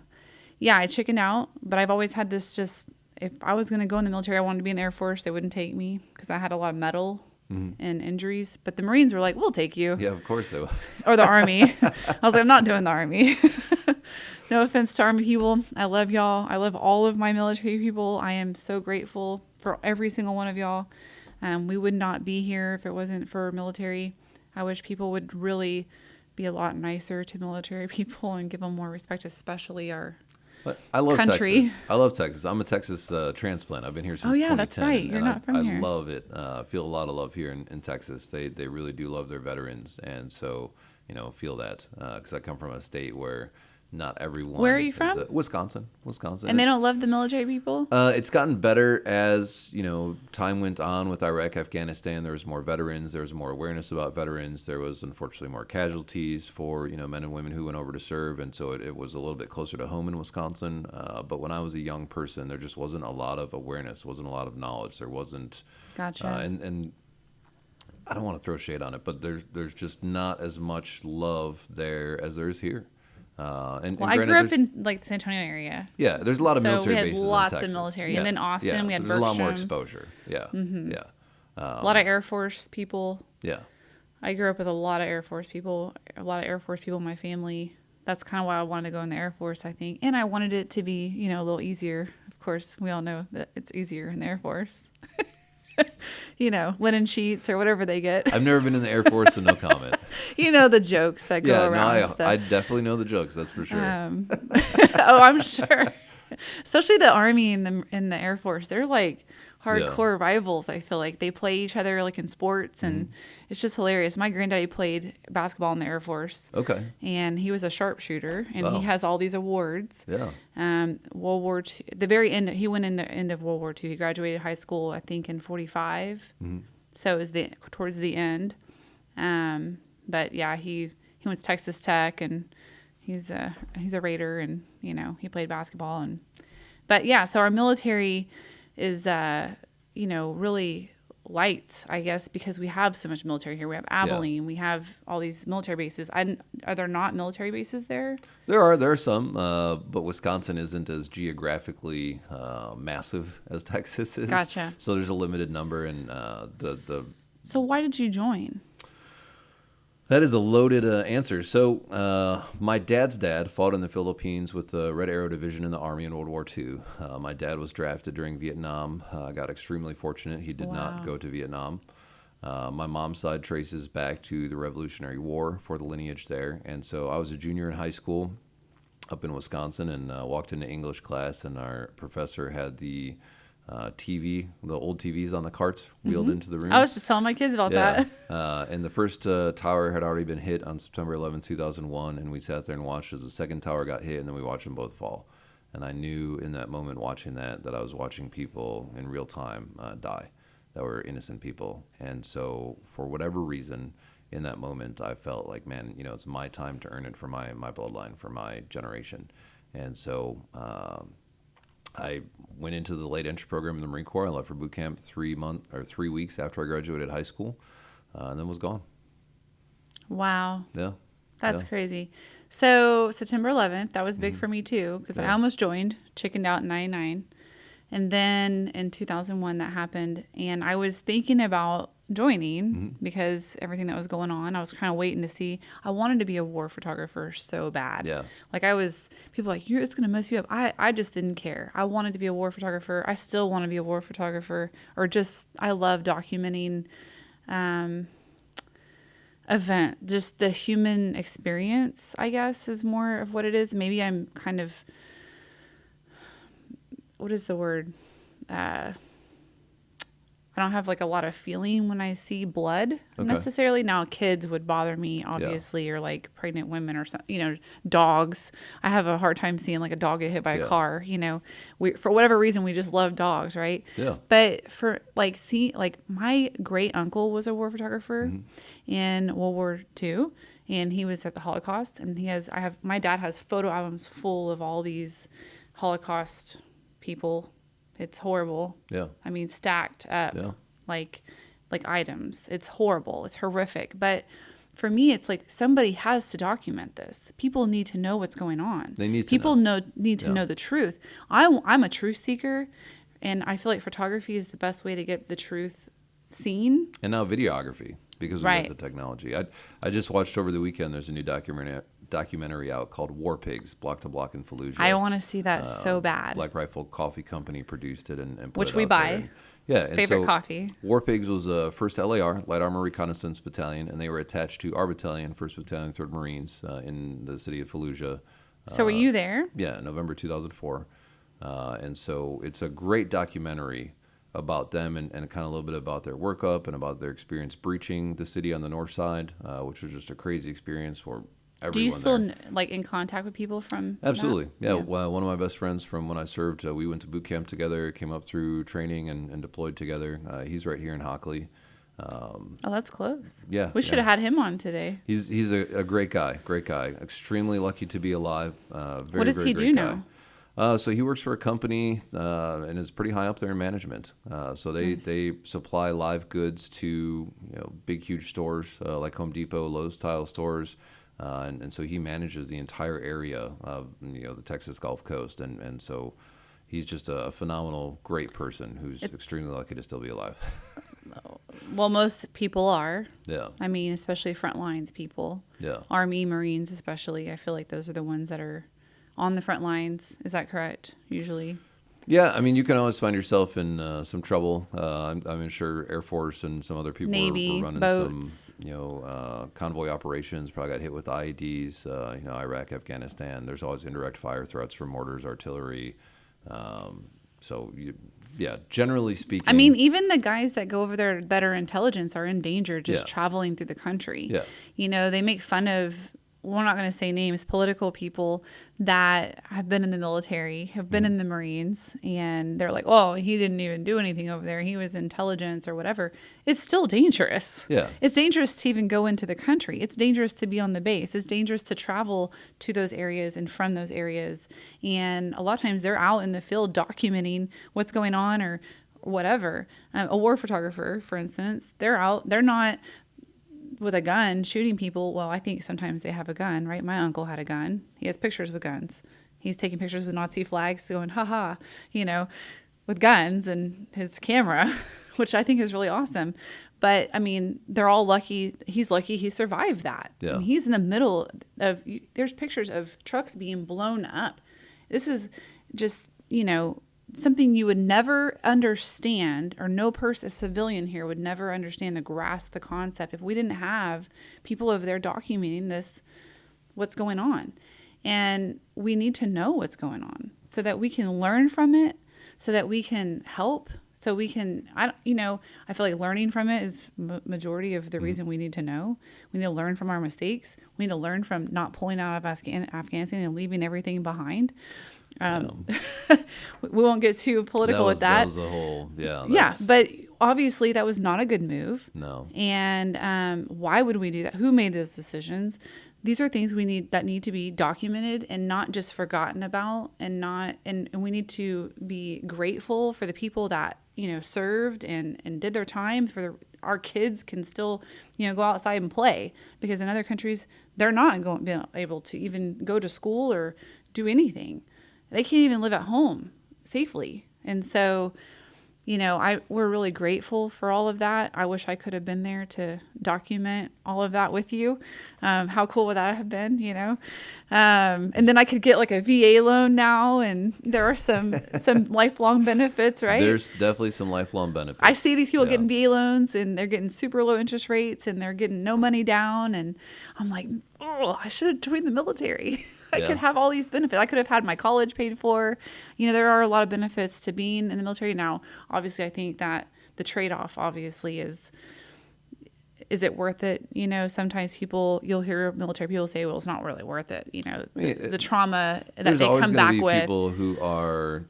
yeah, I chickened out, but I've always had this just, if I was going to go in the military, I wanted to be in the Air Force. They wouldn't take me because I had a lot of metal and injuries. But the Marines were like, we'll take you. Yeah, of course they will. Or the Army. I was like, I'm not doing the Army. No offense to Army people. I love y'all. I love all of my military people. I am so grateful for every single one of y'all. We would not be here if it wasn't for military. I wish people would really be a lot nicer to military people and give them more respect, especially our I love country. Texas. I love Texas. I'm a Texas transplant. I've been here since 2010. That's right. You're not from here. I love it. I feel a lot of love here in Texas. They really do love their veterans. And so, feel that because I come from a state where not everyone. Where are you from? Wisconsin. And they don't love the military people? It's gotten better as, time went on with Iraq, Afghanistan. There was more veterans. There was more awareness about veterans. There was, unfortunately, more casualties for, men and women who went over to serve. And so it was a little bit closer to home in Wisconsin. But when I was a young person, there just wasn't a lot of awareness, wasn't a lot of knowledge. There wasn't. Gotcha. And I don't want to throw shade on it, but there's just not as much love there as there is here. I grew up in the San Antonio area. Yeah, there's a lot of military bases in Texas. So we had lots of military. Yeah. And then Austin, we had Bergstrom. There's a lot more exposure. Yeah, yeah. A lot of Air Force people. Yeah. I grew up with a lot of Air Force people. A lot of Air Force people in my family. That's kind of why I wanted to go in the Air Force, I think. And I wanted it to be, a little easier. Of course, we all know that it's easier in the Air Force. Linen sheets or whatever they get. I've never been in the Air Force, so no comment. The jokes that go around. Yeah, I definitely know the jokes. That's for sure. Oh, I'm sure. Especially the Army and the Air Force. They're like hardcore rivals. I feel like they play each other like in sports, and it's just hilarious. My granddaddy played basketball in the Air Force. Okay. And he was a sharpshooter, and he has all these awards. Yeah. World War II, the very end, he went in the end of World War II. He graduated high school, I think, in 45. So it was towards the end. But yeah, he went to Texas Tech, and he's a Raider, and he played basketball, but yeah, so our military is really light, I guess, because we have so much military here. We have Abilene, we have all these military bases. Are there not military bases there? There are some, but Wisconsin isn't as geographically massive as Texas is. Gotcha. So there's a limited number, and So why did you join? That is a loaded answer. So my dad's dad fought in the Philippines with the Red Arrow Division in the Army in World War II. My dad was drafted during Vietnam. Got extremely fortunate. He did not go to Vietnam. My mom's side traces back to the Revolutionary War for the lineage there. And so I was a junior in high school up in Wisconsin and walked into English class, and our professor had the TV, the old TVs on the carts wheeled into the room. I was just telling my kids about that. And the first tower had already been hit on September 11, 2001, and we sat there and watched as the second tower got hit, and then we watched them both fall. And I knew in that moment watching that I was watching people in real time die that were innocent people. And so for whatever reason, in that moment, I felt like, man, it's my time to earn it for my bloodline, for my generation. And so I went into the late entry program in the Marine Corps. I left for boot camp 3 weeks after I graduated high school, and then was gone. Wow. Yeah. That's crazy. So September 11th, that was big for me too, because I almost joined, chickened out in 99. And then in 2001 that happened, and I was thinking about joining because everything that was going on. I was kind of waiting to see. I wanted to be a war photographer so bad. Yeah. Like people were like, it's going to mess you up. I just didn't care. I wanted to be a war photographer. I still want to be a war photographer, I love documenting just the human experience, I guess, is more of what it is. Maybe I'm kind of, what is the word? I don't have like a lot of feeling when I see blood necessarily. Now kids would bother me, obviously, or like pregnant women or something, dogs. I have a hard time seeing like a dog get hit by a car, for whatever reason, we just love dogs. Right. Yeah. But for my great uncle was a war photographer in World War II, and he was at the Holocaust, and my dad has photo albums full of all these Holocaust people. It's horrible. Yeah. I mean, stacked up like items. It's horrible. It's horrific. But for me, it's like somebody has to document this. People need to know what's going on. They need to People need to know the truth. I'm a truth seeker, and I feel like photography is the best way to get the truth seen. And now videography, because we Right. got the technology. I just watched over the weekend, there's a new documentary out called War Pigs, Block to Block in Fallujah. I want to see that so bad. Black Rifle Coffee Company produced it and put Which it we out buy. there. And, yeah, and Favorite so coffee. War Pigs was a 1st LAR, Light Armor Reconnaissance Battalion, and they were attached to our battalion, 1st Battalion, 3rd Marines, in the city of Fallujah. So were you there? Yeah, November 2004. And so it's a great documentary about them and kind of a little bit about their workup and about their experience breaching the city on the north side, which was just a crazy experience for everyone. Do you still there. like in contact with people from Absolutely. that? Yeah. Well, one of my best friends from when I served, we went to boot camp together, came up through training and deployed together. He's right here in Hockley. Oh, that's close. Yeah, We should yeah. have had him on today. He's a great guy, extremely lucky to be alive. Very, What does very he great do guy. now? So he works for a company and is pretty high up there in management. So they supply live goods to big, huge stores like Home Depot, Lowe's style stores. And so he manages the entire area of the Texas Gulf Coast, and so he's just a phenomenal, great person who's extremely lucky to still be alive. Well, most people are. Yeah, I mean, especially front lines people. yeah. Army, Marines, especially. I feel like those are the ones that are on the front lines. Is that correct? Usually. Yeah, I mean, you can always find yourself in some trouble. I'm sure Air Force and some other people Navy, were running boats. some, convoy operations. Probably got hit with IEDs. Iraq, Afghanistan. There's always indirect fire threats from mortars, artillery. Generally speaking. I mean, even the guys that go over there that are intelligence are in danger just Yeah. traveling through the country. Yeah. They make fun of, we're not going to say names, political people that have been in the military, have been in the Marines, and they're like, oh, he didn't even do anything over there. He was intelligence or whatever. It's still dangerous. Yeah. It's dangerous to even go into the country. It's dangerous to be on the base. It's dangerous to travel to those areas and from those areas. And a lot of times they're out in the field documenting what's going on or whatever. A war photographer, for instance, they're out. They're not with a gun shooting people. Well, I think sometimes they have a gun, right? My uncle had a gun. He has pictures with guns. He's taking pictures with Nazi flags going, haha, with guns and his camera, which I think is really awesome. But I mean, they're all lucky. He's lucky he survived that. Yeah. And he's in the middle of, there's pictures of trucks being blown up. This is just, something you would never understand, or no person, a civilian here would never understand the concept if we didn't have people over there documenting this, what's going on. And we need to know what's going on so that we can learn from it, so that we can help, so we can, I feel like learning from it is majority of the reason we need to know. We need to learn from our mistakes. We need to learn from not pulling out of Afghanistan and leaving everything behind. We won't get too political with that. That was the whole, But obviously that was not a good move. No. And why would we do that? Who made those decisions? These are things that need to be documented and not just forgotten about, and we need to be grateful for the people that served and did their time. Our kids can still go outside and play, because in other countries they're not being able to even go to school or do anything. They can't even live at home safely. And so, we're really grateful for all of that. I wish I could have been there to document all of that with you. How cool would that have been, And then I could get like a VA loan now, and there are some lifelong benefits, right? There's definitely some lifelong benefits. I see these people getting VA loans, and they're getting super low interest rates, and they're getting no money down. And I'm like, oh, I should have joined the military. I could have all these benefits. I could have had my college paid for. There are a lot of benefits to being in the military. Now, obviously, I think that the trade-off obviously is it worth it? Sometimes you'll hear military people say, well, it's not really worth it. The trauma that they come back with. There's always going to be people who are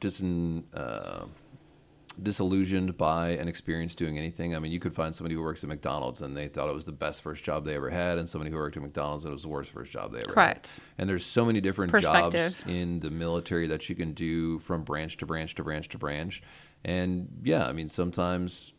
disillusioned by an experience doing anything. I mean, you could find somebody who works at McDonald's and they thought it was the best first job they ever had, and somebody who worked at McDonald's and it was the worst first job they ever Correct. had. And there's so many different jobs Perspective. in the military that you can do from branch to branch to branch to branch. And yeah, I mean, sometimes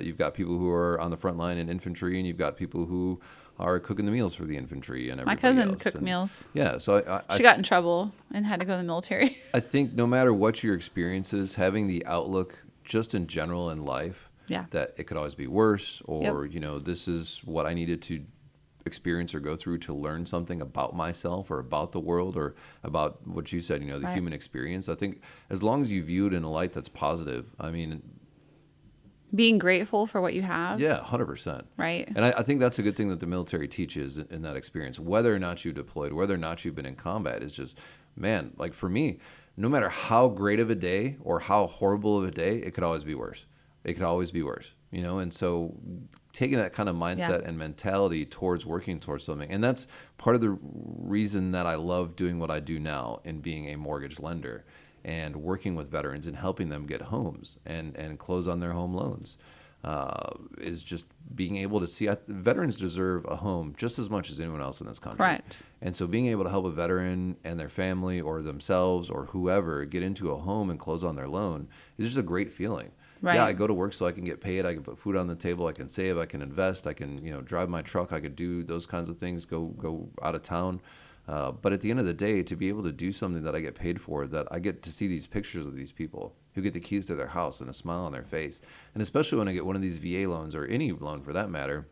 you've got people who are on the front line in infantry, and you've got people who are cooking the meals for the infantry and My everybody cousin else. cooked And meals. yeah, so She got in trouble and had to go to the military. I think no matter what your experience is, having the outlook just in general in life Yeah. that it could always be worse, or, Yep. you know, this is what I needed to experience or go through to learn something about myself or about the world or about what you said, you know, the Right. human experience. I think as long as you view it in a light that's positive, I mean, Being grateful for what you have. yeah, 100%. Right. And I think that's a good thing that the military teaches in that experience. Whether or not you deployed, whether or not you've been in combat, is just, man, like for me, no matter how great of a day or how horrible of a day, it could always be worse. It could always be worse, you know? And so taking that kind of mindset and mentality towards working towards something. And that's part of the reason that I love doing what I do now and being a mortgage lender and working with veterans and helping them get homes and close on their home loans. Is just being able to see veterans deserve a home just as much as anyone else in this country. Correct. And so being able to help a veteran and their family or themselves or whoever get into a home and close on their loan is just a great feeling. Right. Yeah, I go to work so I can get paid. I can put food on the table. I can save. I can invest. I can, you know, drive my truck. I could do those kinds of things. Go out of town. But at the end of the day, to be able to do something that I get paid for, that I get to see these pictures of these people who get the keys to their house and a smile on their face, and especially when I get one of these VA loans or any loan for that matter,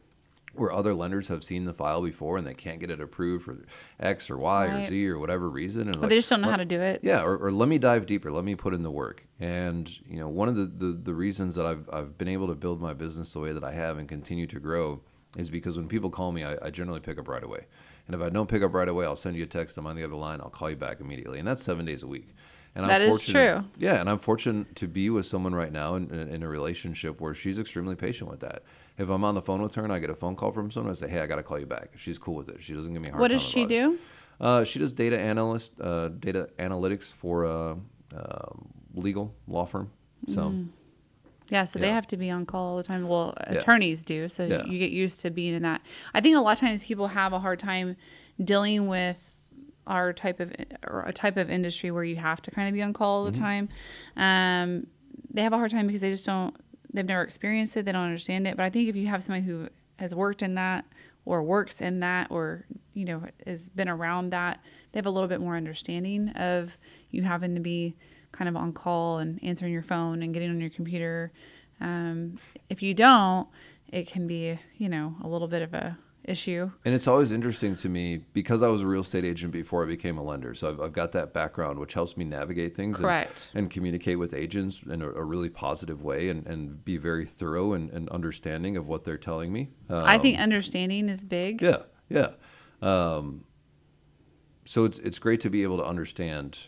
where other lenders have seen the file before and they can't get it approved for X or Y or Right. Z or whatever reason. And Or they just don't know how to do it. Yeah, or let me dive deeper. Let me put in the work. And, you know, one of the reasons that I've been able to build my business the way that I have and continue to grow is because when people call me, I generally pick up right away. And if I don't pick up right away, I'll send you a text. I'm on the other line. I'll call you back immediately. And that's 7 days a week. And That I'm is fortunate, true. Yeah, and I'm fortunate to be with someone right now in a relationship where she's extremely patient with that. If I'm on the phone with her and I get a phone call from someone, I say, hey, I got to call you back. She's cool with it. She doesn't give me a hard What time does she about it. do? She does data analytics for a legal law firm. So Yeah, so they Yeah. have to be on call all the time. Well, Yeah. attorneys do, so Yeah. you get used to being in that. I think a lot of times people have a hard time dealing with our type of or a type of industry where you have to kind of be on call all the time. They have a hard time because they just don't. They've never experienced it. They don't understand it. But I think if you have somebody who has worked in that or works in that or you know has been around that, they have a little bit more understanding of you having to be kind of on call and answering your phone and getting on your computer. If you don't, it can be, you know, a little bit of a issue. And it's always interesting to me because I was a real estate agent before I became a lender. So I've got that background, which helps me navigate things Correct. and communicate with agents in a really positive way and be very thorough and understanding of what they're telling me. I think understanding is big. Yeah, yeah. So it's great to be able to understand,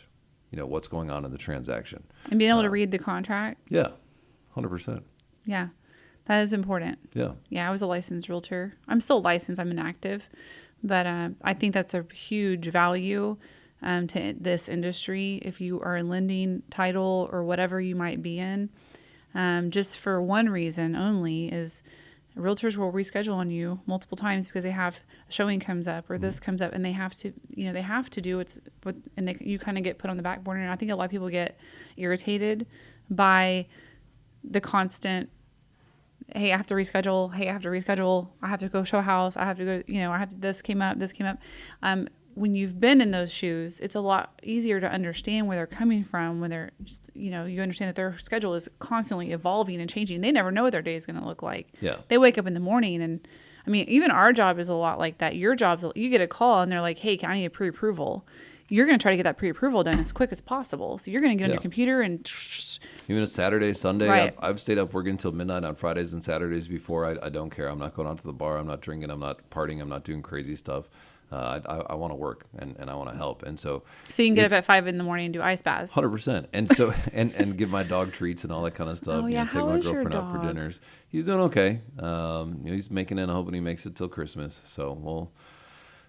you know, what's going on in the transaction. And being able to read the contract. Yeah, 100%. Yeah, that is important. Yeah. Yeah, I was a licensed realtor. I'm still licensed. I'm inactive. But I think that's a huge value to this industry if you are in lending, title, or whatever you might be in. Just for one reason only is realtors will reschedule on you multiple times because they have a showing comes up or this comes up and they have to, you know, they have to do what's what, and you kind of get put on the back burner. And I think a lot of people get irritated by the constant, hey, I have to reschedule. Hey, I have to reschedule. I have to go show a house. I have to go, you know, I have to, this came up. When you've been in those shoes, it's a lot easier to understand where they're coming from when they're, just, you know, you understand that their schedule is constantly evolving and changing. They never know what their day is going to look like. Yeah. They wake up in the morning and, I mean, even our job is a lot like that. Your job's, you get a call and they're like, hey, I need a pre-approval. You're going to try to get that pre-approval done as quick as possible. So you're going to get on Yeah. your computer and Even a Saturday, Sunday, Right. I've stayed up working until midnight on Fridays and Saturdays before. I don't care. I'm not going out to the bar. I'm not drinking. I'm not partying. I'm not doing crazy stuff. I want to work and I want to help. And so you can get up it's at 5 in the morning and do ice baths. 100%. And so, and give my dog treats and all that kind of stuff. Oh, yeah. Take How my is your girlfriend out for dog? dinners. He's doing okay. You know, he's making it. I'm hoping he makes it till Christmas. So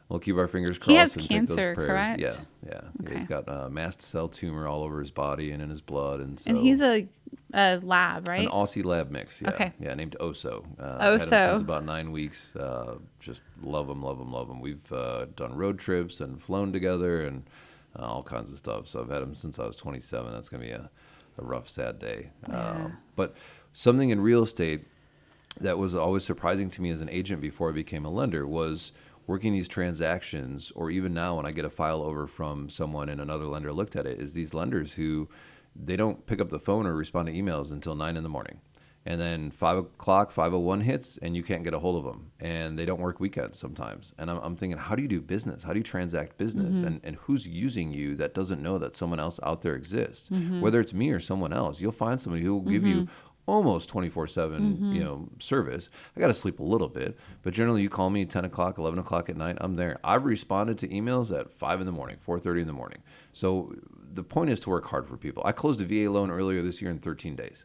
we'll keep our fingers crossed. He has and cancer, take those prayers. correct? Yeah, yeah. Okay. He's got a mast cell tumor all over his body and in his blood. And so And he's a lab, right? an Aussie lab mix, yeah. Okay. Yeah, named Oso. I've had him Oso. since about 9 weeks. Just love him, love him, love him. We've done road trips and flown together and all kinds of stuff. So I've had him since I was 27. That's going to be a rough, sad day. Yeah. But something in real estate that was always surprising to me as an agent before I became a lender was working these transactions, or even now when I get a file over from someone and another lender looked at it, is these lenders who they don't pick up the phone or respond to emails until 9 in the morning. And then 5 o'clock, 5:01 hits, and you can't get a hold of them. And they don't work weekends sometimes. And I'm thinking, how do you do business? How do you transact business? And who's using you that doesn't know that someone else out there exists? Whether it's me or someone else, you'll find somebody who will give you almost 24/7, service. I got to sleep a little bit, but generally you call me 10 o'clock, 11 o'clock at night, I'm there. I've responded to emails at 5 in the morning, 4:30 in the morning. So the point is to work hard for people. I closed a VA loan earlier this year in 13 days.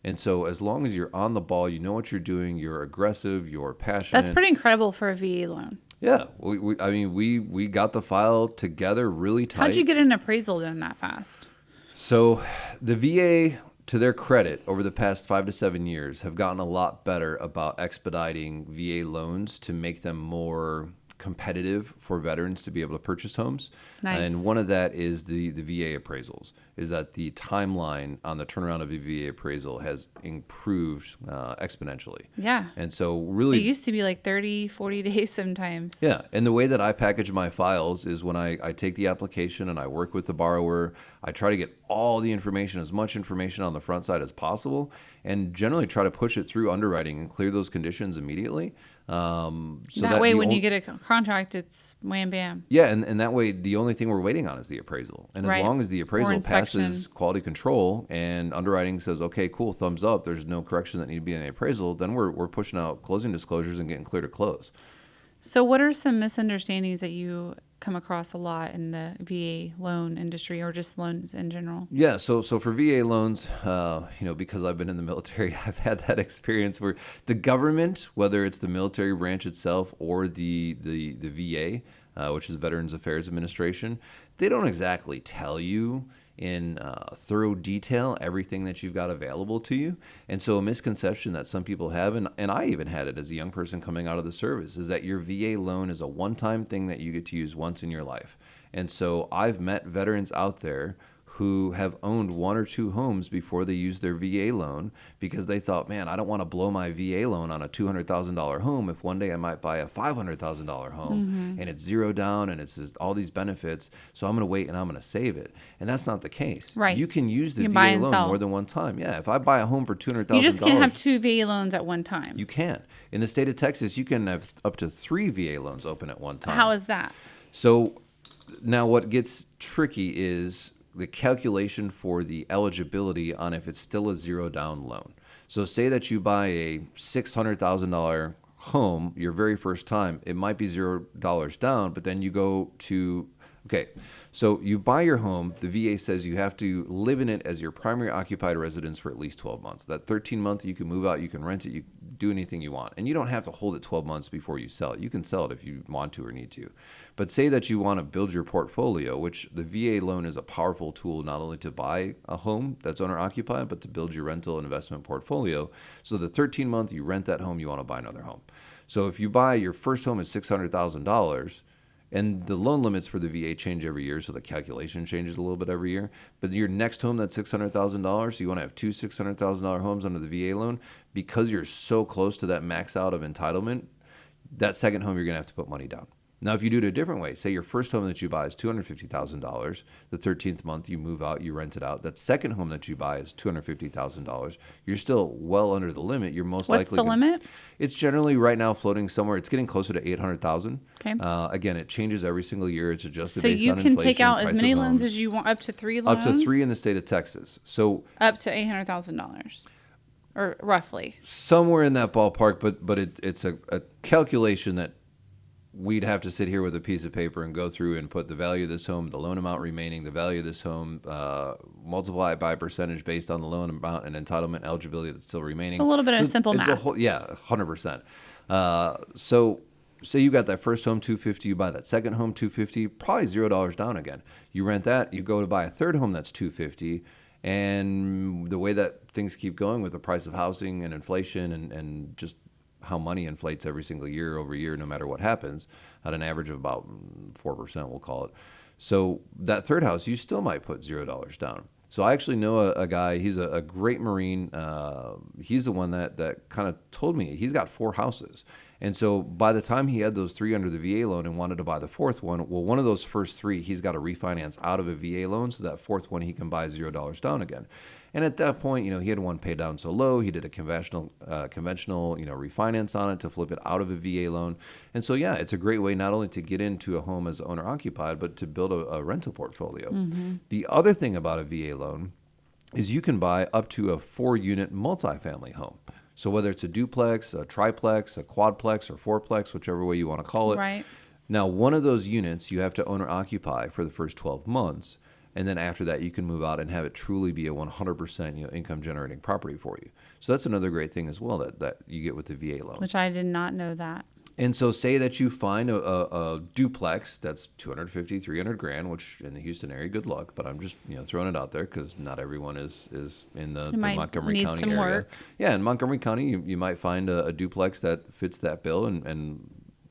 And so as long as you're on the ball, you know what you're doing, you're aggressive, you're passionate. That's pretty incredible for a VA loan. Yeah. We got the file together really tight. How'd you get an appraisal done that fast? So the VA, to their credit, over the past 5 to 7 years, have gotten a lot better about expediting VA loans to make them more competitive for veterans to be able to purchase homes. Nice. And one of that is the VA appraisals, is that the timeline on the turnaround of a VA appraisal has improved exponentially. Yeah. And so really... It used to be like 30, 40 days sometimes. Yeah. And the way that I package my files is when I take the application and I work with the borrower, I try to get all the information, as much information on the front side as possible, and generally try to push it through underwriting and clear those conditions immediately. So that way, when you get a contract, it's wham bam. Yeah, and that way, the only thing we're waiting on is the appraisal. And as long as the appraisal passes quality control and underwriting says, okay, cool, thumbs up, there's no correction that need to be in the appraisal, then we're pushing out closing disclosures and getting clear to close. So what are some misunderstandings that you come across a lot in the VA loan industry, or just loans in general? Yeah, so for VA loans, because I've been in the military, I've had that experience where the government, whether it's the military branch itself or the VA, which is Veterans Affairs Administration, they don't exactly tell you in thorough detail everything that you've got available to you. And so a misconception that some people have, and I even had it as a young person coming out of the service, is that your VA loan is a one-time thing that you get to use once in your life. And so I've met veterans out there who have owned 1 or 2 homes before they used their VA loan because they thought, man, I don't want to blow my VA loan on a $200,000 home if one day I might buy a $500,000 home and it's zero down and it's just all these benefits. So I'm going to wait and I'm going to save it. And that's not the case. Right. You can use the VA loan more than one time. Yeah. If I buy a home for $200,000. You just can't have 2 VA loans at one time. You can. In the state of Texas, you can have up to 3 VA loans open at one time. How is that? So now what gets tricky is the calculation for the eligibility on if it's still a zero down loan. So say that you buy a $600,000 home your very first time, it might be $0 down, but then you go to, so you buy your home, the VA says you have to live in it as your primary occupied residence for at least 12 months. That 13 month, you can move out, you can rent it, you do anything you want. And you don't have to hold it 12 months before you sell it. You can sell it if you want to or need to. But say that you want to build your portfolio, which the VA loan is a powerful tool not only to buy a home that's owner occupied, but to build your rental and investment portfolio. So the 13 month you rent that home, you want to buy another home. So if you buy your first home at $600,000, and the loan limits for the VA change every year, so the calculation changes a little bit every year. But your next home that's $600,000, so you want to have 2 $600,000 homes under the VA loan, because you're so close to that max out of entitlement, that second home you're going to have to put money down. Now, if you do it a different way, say your first home that you buy is $250,000. The 13th month you move out, you rent it out. That second home that you buy is $250,000. You're still well under the limit. You're most likely. What's the limit? It's generally right now floating somewhere. It's getting closer to $800,000. Okay. Again, it changes every single year. It's adjusted so based you on can inflation, take out as price many of loans homes. as you want, up to 3 loans. Up to 3 in the state of Texas. So up to $800,000, or roughly. Somewhere in that ballpark, but it's a calculation that we'd have to sit here with a piece of paper and go through and put the value of this home, the loan amount remaining, the value of this home, multiply it by percentage based on the loan amount and entitlement eligibility that's still remaining. It's a little bit of simple math. 100%. So say you got that first home $250, you buy that second home $250, probably $0 down again. You rent that, you go to buy a third home that's $250, and the way that things keep going with the price of housing and inflation and just how money inflates every single year over year, no matter what happens, at an average of about 4%, we'll call it. So that third house, you still might put $0 down. So I actually know a guy, he's a great Marine. He's the one that kind of told me he's got 4 houses. And so by the time he had those 3 under the VA loan and wanted to buy the 4th one, well, one of those first 3, he's got to refinance out of a VA loan, so that 4th one he can buy $0 down again. And at that point, he had one pay down so low, he did a conventional, refinance on it to flip it out of a VA loan. And so, yeah, it's a great way not only to get into a home as owner occupied, but to build a rental portfolio. Mm-hmm. The other thing about a VA loan is you can buy up to a 4-unit multifamily home. So whether it's a duplex, a triplex, a quadplex, or 4plex, whichever way you want to call it. Right. Now, one of those units you have to owner occupy for the first 12 months. And then after that, you can move out and have it truly be a 100% income generating property for you. So that's another great thing as well that you get with the VA loan. Which I did not know that. And so say that you find a duplex that's $250,000, $300,000, which in the Houston area, good luck. But I'm just throwing it out there because not everyone is in the Montgomery County some area. Work. Yeah, in Montgomery County, you might find a duplex that fits that bill, and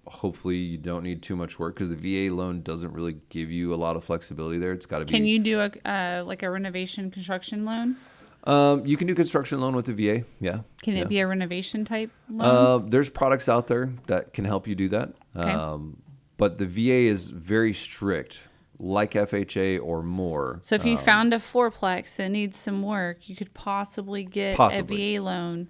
hopefully you don't need too much work because the VA loan doesn't really give you a lot of flexibility there. It's got to be. Can you do a renovation construction loan? You can do construction loan with the VA. Yeah. Can it be a renovation type loan? There's products out there that can help you do that. Okay. But the VA is very strict, like FHA or more. So if you found a 4plex that needs some work, you could possibly get a VA loan.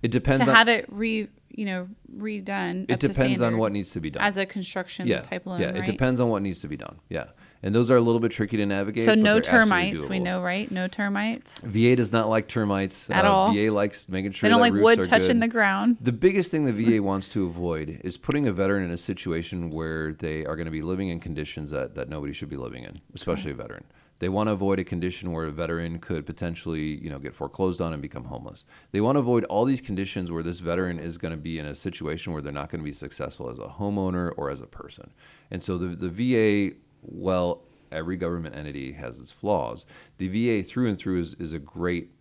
It depends to on, have it redone. It depends on what needs to be done as a construction type loan. Yeah, right? It depends on what needs to be done. Yeah, and those are a little bit tricky to navigate. So but no they're termites, absolutely we doable. know, right? No termites VA does not like termites at all. VA likes making sure they don't that like roofs wood are touching good. the ground. The biggest thing the VA wants to avoid is putting a veteran in a situation where they are going to be living in conditions that nobody should be living in, especially a veteran. They want to avoid a condition where a veteran could potentially, get foreclosed on and become homeless. They want to avoid all these conditions where this veteran is going to be in a situation where they're not going to be successful as a homeowner or as a person. And so the VA, well, every government entity has its flaws. The VA through and through is a great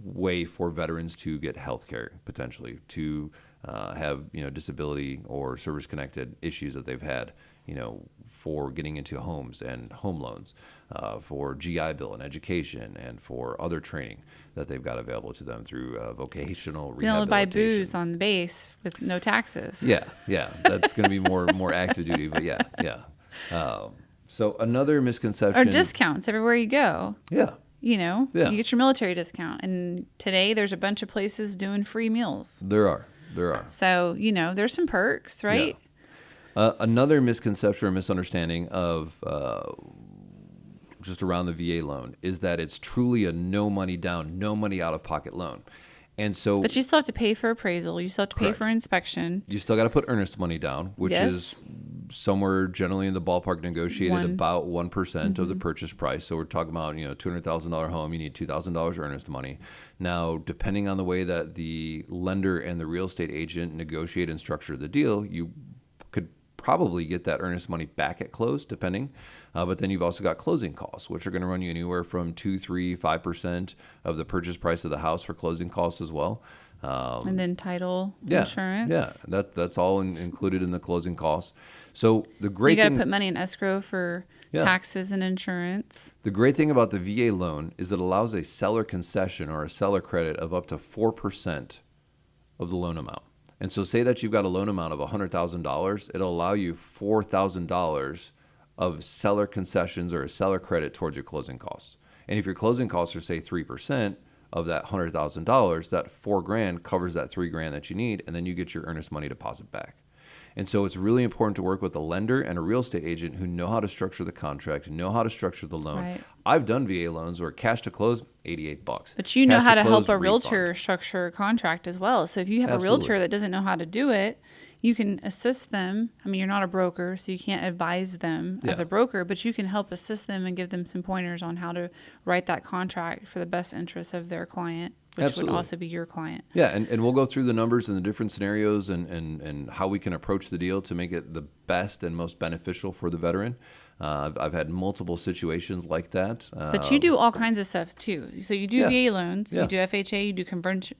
way for veterans to get health care, potentially, to have disability or service-connected issues that they've had, for getting into homes and home loans, for GI Bill and education, and for other training that they've got available to them through vocational rehabilitation. Be able to buy booze on the base with no taxes. Yeah, that's going to be more active duty, but yeah. So another misconception. Or discounts everywhere you go. Yeah. You get your military discount. And today there's a bunch of places doing free meals. There are. So, there's some perks, right? Yeah. Another misconception or misunderstanding of just around the VA loan is that it's truly a no money down, no money out of pocket loan. And so, but you still have to pay for appraisal. You still have to pay for inspection. You still got to put earnest money down, which is somewhere generally in the ballpark negotiated about 1% of the purchase price. So we're talking about, $200,000 home, you need $2,000 earnest money. Now, depending on the way that the lender and the real estate agent negotiate and structure the deal, you could probably get that earnest money back at close, depending. But then you've also got closing costs, which are going to run you anywhere from 2, 3, 5% of the purchase price of the house for closing costs as well. And then title insurance. Yeah, that's all included in the closing costs. So the great thing, you got to put money in escrow for taxes and insurance. The great thing about the VA loan is it allows a seller concession or a seller credit of up to 4% of the loan amount. And so say that you've got a loan amount of $100,000, it'll allow you $4,000 of seller concessions or a seller credit towards your closing costs. And if your closing costs are, say, 3% of that $100,000, that $4,000 covers that $3,000 that you need, and then you get your earnest money deposit back. And so it's really important to work with a lender and a real estate agent who know how to structure the contract, know how to structure the loan. Right. I've done VA loans where cash to close, $88. But you know how to help a realtor structure a contract as well. So if you have a realtor that doesn't know how to do it, you can assist them. I mean, you're not a broker, so you can't advise them as a broker, but you can help assist them and give them some pointers on how to write that contract for the best interest of their client, which would also be your client. Yeah, and we'll go through the numbers and the different scenarios and how we can approach the deal to make it the best and most beneficial for the veteran. I've had multiple situations like that. But you do all kinds of stuff too. So you do VA loans, you do FHA, you do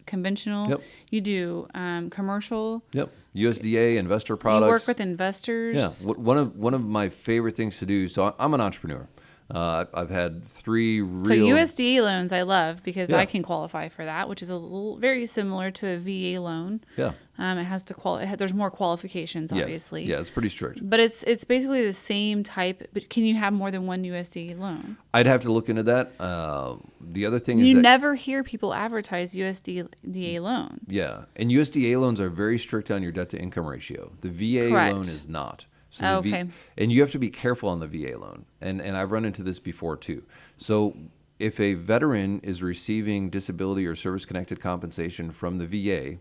conventional, you do commercial. Yep. USDA, investor products. You work with investors. Yeah. One of my favorite things to do. So I'm an entrepreneur. I've had 3 real. So USDA loans I love because Yeah. I can qualify for that, which is very similar to a VA loan. Yeah. It has to there's more qualifications, Yes. obviously. Yeah, it's pretty strict. But it's basically the same type. But can you have more than one USDA loan? I'd have to look into that. The other thing is You that, never hear people advertise USDA loans. yeah, and USDA loans are very strict on your debt to income ratio. The VA Correct. loan is not. So Oh, the okay. And you have to be careful on the VA loan. And I've run into this before too. So if a veteran is receiving disability or service-connected compensation from the VA,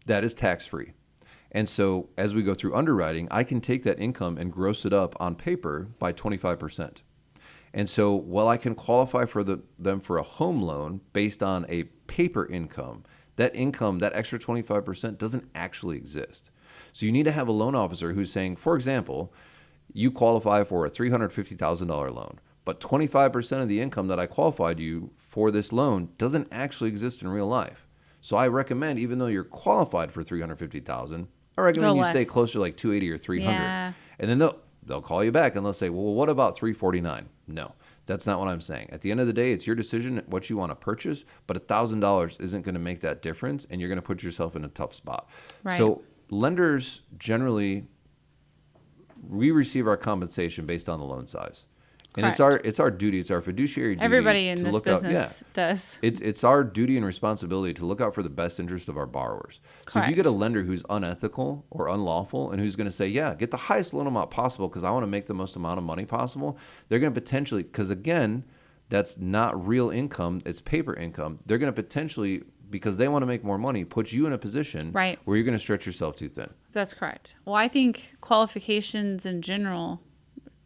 that is tax-free. And so as we go through underwriting, I can take that income and gross it up on paper by 25%. And so while I can qualify for them for a home loan based on a paper income, that extra 25% doesn't actually exist. So you need to have a loan officer who's saying, for example, you qualify for a $350,000 loan, but 25% of the income that I qualified you for this loan doesn't actually exist in real life. So I recommend, even though you're qualified for $350,000, I recommend you stay closer to like $280,000 or $300,000. Yeah. And then they'll call you back and they'll say, well, what about $349,000? No, that's not what I'm saying. At the end of the day, it's your decision what you want to purchase, but $1,000 isn't going to make that difference, and you're going to put yourself in a tough spot. Right. So lenders generally, we receive our compensation based on the loan size. And it's our duty, it's our fiduciary duty. Everybody in to this look business does. It's our duty and responsibility to look out for the best interest of our borrowers. So if you Correct. get a lender who's unethical or unlawful and who's going to say, yeah, get the highest loan amount possible because I want to make the most amount of money possible, they're going to potentially, because again, that's not real income, it's paper income. They're going to potentially, because they want to make more money, put you in a position Right. where you're going to stretch yourself too thin. That's correct. Well, I think qualifications in general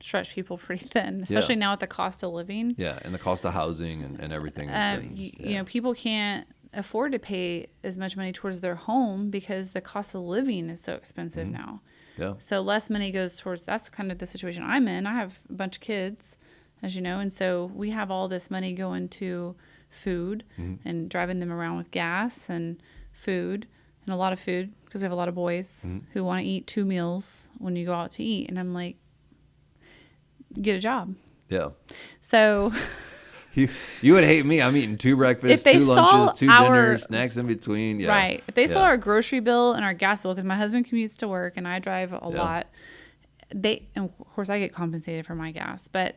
stretch people pretty thin, especially now with the cost of living. Yeah, and the cost of housing and everything. has been- You know, people can't afford to pay as much money towards their home because the cost of living is so expensive now. Yeah. So less money goes towards, that's kind of the situation I'm in. I have a bunch of kids, as you know, and so we have all this money going to food and driving them around with gas and food and a lot of food because we have a lot of boys who want to eat 2 meals when you go out to eat. And I'm like, get a job. Yeah. So You would hate me. I'm eating 2 breakfasts, If they 2 saw lunches, 2 our- dinners, snacks in between. Yeah. right. If they saw Yeah. our grocery bill and our gas bill, because my husband commutes to work and I drive a lot, and of course I get compensated for my gas, but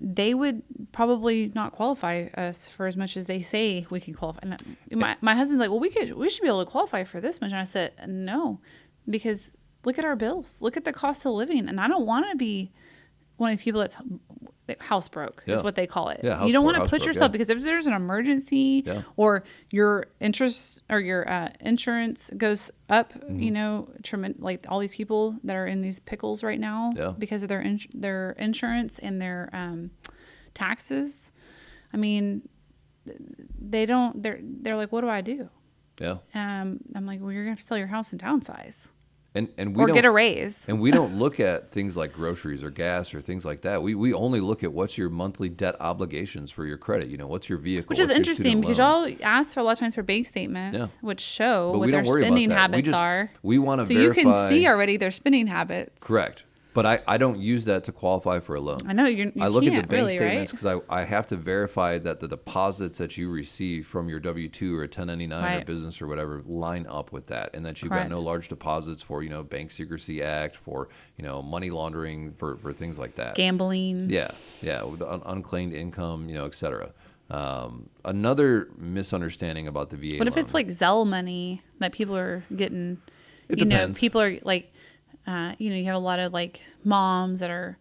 they would probably not qualify us for as much as they say we can qualify. And my husband's like, well, we should be able to qualify for this much. And I said, no, because look at our bills, look at the cost of living. And I don't want to be one of these people that's house broke is Yeah. what they call it. Yeah, you don't want to house put broke, yourself, yeah. because if there's an emergency or your interest or your insurance goes up, you know, like all these people that are in these pickles right now because of their insurance and their taxes. I mean, they're like, what do I do? Yeah. I'm like, well, you're gonna have to sell your house and downsize. And we Or don't get a raise. And we don't look at things like groceries or gas or things like that. We only look at what's your monthly debt obligations for your credit. You know, what's your vehicle? Which is what's your interesting student because loans. y'all ask for a lot of times for bank statements, which show But what we their don't worry about spending that. habits are. We want to So verify. you can see already their spending habits. Correct. But I don't use that to qualify for a loan. I know you I look at the can't bank really, statements right? because I have to verify that the deposits that you receive from your W-2 or 1099 or Right. business or whatever line up with that, and that you've Correct. got no large deposits for, you know, Bank Secrecy Act, for, you know, money laundering, for things like that. Gambling. Yeah, with unclaimed income, you know, et cetera. Another misunderstanding about the VA What if loan. it's like Zelle money that people are getting? It you know, depends. people are like, you know, you have a lot of like moms that are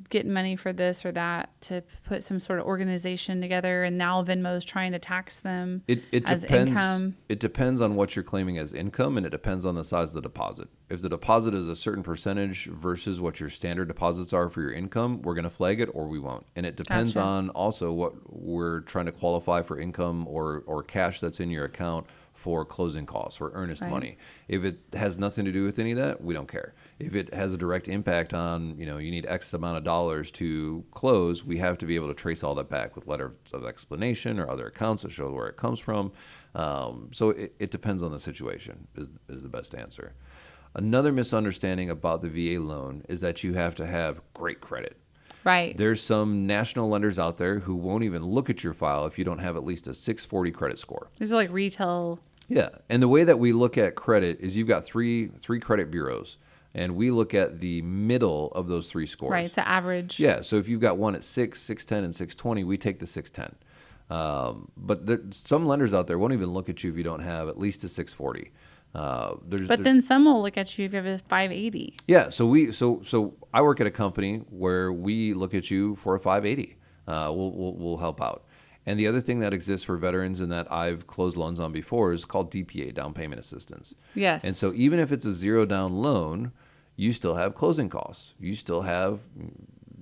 getting money for this or that to put some sort of organization together, and now Venmo's trying to tax them It as depends. income. It depends on what you're claiming as income, and it depends on the size of the deposit. If the deposit is a certain percentage versus what your standard deposits are for your income, we're going to flag it or we won't. And it depends Gotcha. on also what we're trying to qualify for income or cash that's in your account for closing costs, for earnest Right. money. If it has nothing to do with any of that, we don't care. If it has a direct impact on, you know, you need X amount of dollars to close, we have to be able to trace all that back with letters of explanation or other accounts that show where it comes from. So it depends on the situation is the best answer. Another misunderstanding about the VA loan is that you have to have great credit. Right. There's some national lenders out there who won't even look at your file if you don't have at least a 640 credit score. These are like retail. Yeah. And the way that we look at credit is you've got three credit bureaus, and we look at the middle of those three scores. Right. It's an average. Yeah. So if you've got one at 610, and 620, we take the 610. But some lenders out there won't even look at you if you don't have at least a 640. But then some will look at you if you have a 580. Yeah, so I work at a company where we look at you for a 580. We'll help out. And the other thing that exists for veterans and that I've closed loans on before is called DPA, down payment assistance. Yes. And so even if it's a zero down loan, you still have closing costs. You still have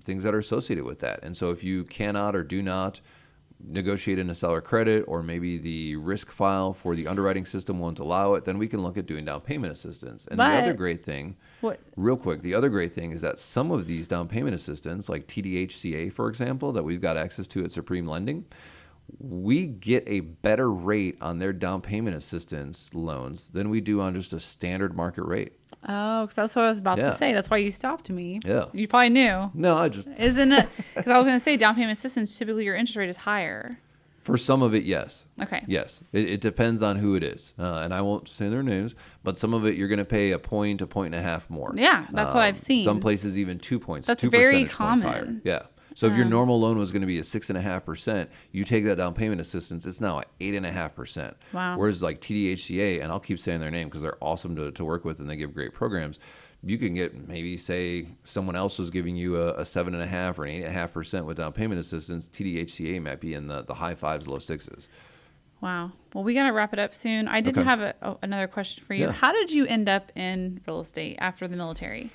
things that are associated with that. And so if you cannot or do not negotiate in a seller credit, or maybe the risk file for the underwriting system won't allow it, then we can look at doing down payment assistance. And the other great thing, real quick, the other great thing is that some of these down payment assistance, like TDHCA, for example, that we've got access to at Supreme Lending, we get a better rate on their down payment assistance loans than we do on just a standard market rate. Oh, because that's what I was about to say. That's why you stopped me. Yeah. You probably knew. No, I just... Isn't it? Because I was going to say down payment assistance, typically your interest rate is higher. For some of it, yes. Okay. Yes. It depends on who it is. And I won't say their names, but some of it you're going to pay a point and a half more. Yeah, that's what I've seen. Some places even 2 points. That's 2 very percentage points common. higher. Yeah. So if your normal loan was going to be at 6.5%, you take that down payment assistance, it's now at 8.5%. Wow. Whereas like TDHCA, and I'll keep saying their name because they're awesome to work with and they give great programs. You can get maybe, say, someone else was giving you a 7.5% or an 8.5% with down payment assistance. TDHCA might be in the high fives, low sixes. Wow. Well, we got to wrap it up soon. I did have another question for you. Yeah. How did you end up in real estate after the military?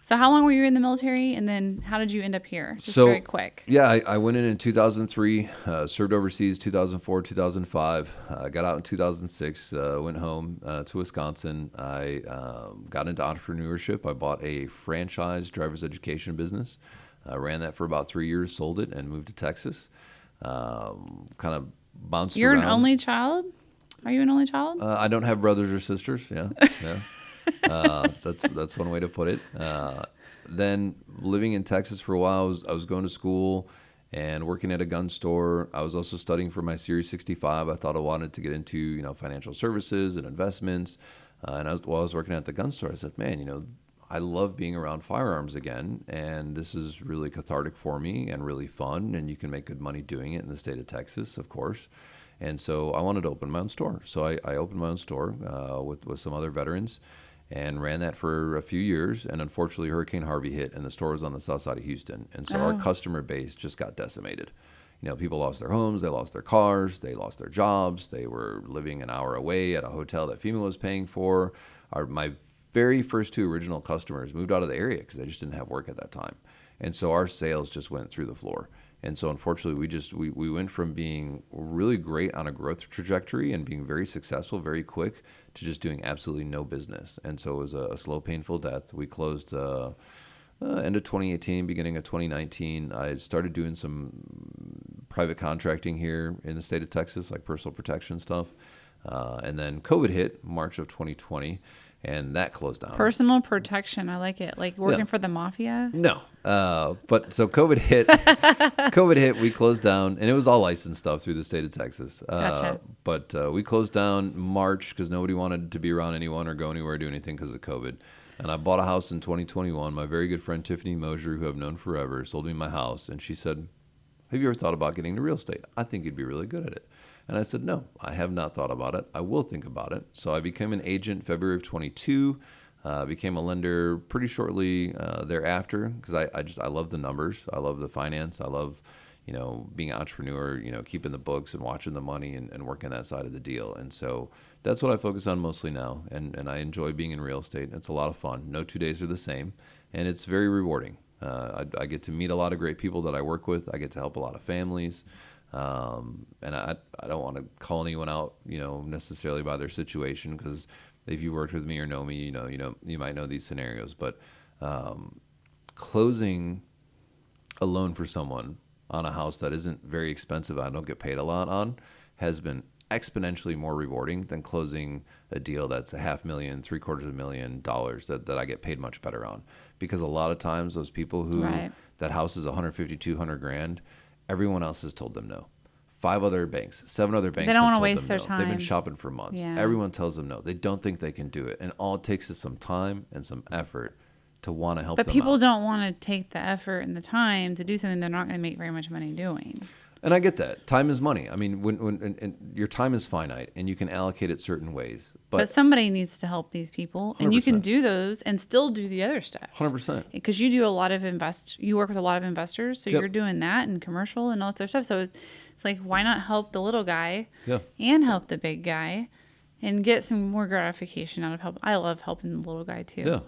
So how long were you in the military, and then how did you end up here? Just very quick. Yeah, I went in 2003, served overseas 2004, 2005, got out in 2006, went home to Wisconsin. I got into entrepreneurship. I bought a franchise driver's education business, ran that for about 3 years, sold it, and moved to Texas. Kind of bounced around. You're an only child? Are you an only child? I don't have brothers or sisters, yeah. That's one way to put it. Then living in Texas for a while, I was going to school and working at a gun store. I was also studying for my Series 65. I thought I wanted to get into financial services and investments. And while I was working at the gun store, I said, man, I love being around firearms again, and this is really cathartic for me and really fun, and you can make good money doing it in the state of Texas, of course. And so I wanted to open my own store. So I opened my own store with some other veterans and ran that for a few years. And unfortunately, Hurricane Harvey hit, and the store was on the south side of Houston. And so our customer base just got decimated. People lost their homes, they lost their cars, they lost their jobs. They were living an hour away at a hotel that FEMA was paying for. My very first two original customers moved out of the area because they just didn't have work at that time. And so our sales just went through the floor. And so unfortunately, we went from being really great on a growth trajectory and being very successful very quick to just doing absolutely no business. And so it was a slow, painful death. We closed end of 2018, beginning of 2019. I started doing some private contracting here in the state of Texas, like personal protection stuff. And then COVID hit March of 2020. And that closed down. Personal protection. I like it. Like working for the mafia? No. But so COVID hit, we closed down, and it was all licensed stuff through the state of Texas. Gotcha. But we closed down March because nobody wanted to be around anyone or go anywhere or do anything because of COVID. And I bought a house in 2021. My very good friend Tiffany Mosier, who I've known forever, sold me my house. And she said, have you ever thought about getting into real estate? I think you'd be really good at it. And I said, no, I have not thought about it. I will think about it. So I became an agent February of 22, became a lender pretty shortly thereafter because I love the numbers. I love the finance. I love, being an entrepreneur, keeping the books and watching the money and working that side of the deal. And so that's what I focus on mostly now. And I enjoy being in real estate. It's a lot of fun. No 2 days are the same. And it's very rewarding. I get to meet a lot of great people that I work with. I get to help a lot of families. And I don't want to call anyone out, necessarily by their situation, because if you worked with me or know me, you might know these scenarios. But closing a loan for someone on a house that isn't very expensive, I don't get paid a lot on, has been exponentially more rewarding than closing a deal that's $500,000, $750,000 that I get paid much better on. Because a lot of times those people who that house is 150, 200 grand. Everyone else has told them no. 5 other banks, 7 other banks. They don't have wanna told waste them their no. They've been time. shopping for months. Yeah. Everyone tells them no. They don't think they can do it, and all it takes is some time and some effort to want to help But them people out. don't want to take the effort and the time to do something they're not going to make very much money doing. And I get that. Time is money. I mean, when your time is finite, and you can allocate it certain ways. But somebody needs to help these people, and you can 100%. do those and still do the other stuff. 100%. Because you do a lot of you work with a lot of investors, so Yep. you're doing that and commercial and all this other stuff. So it's like, why not help the little guy Yeah. and help the big guy and get some more gratification out of help? I love helping the little guy too. Yeah.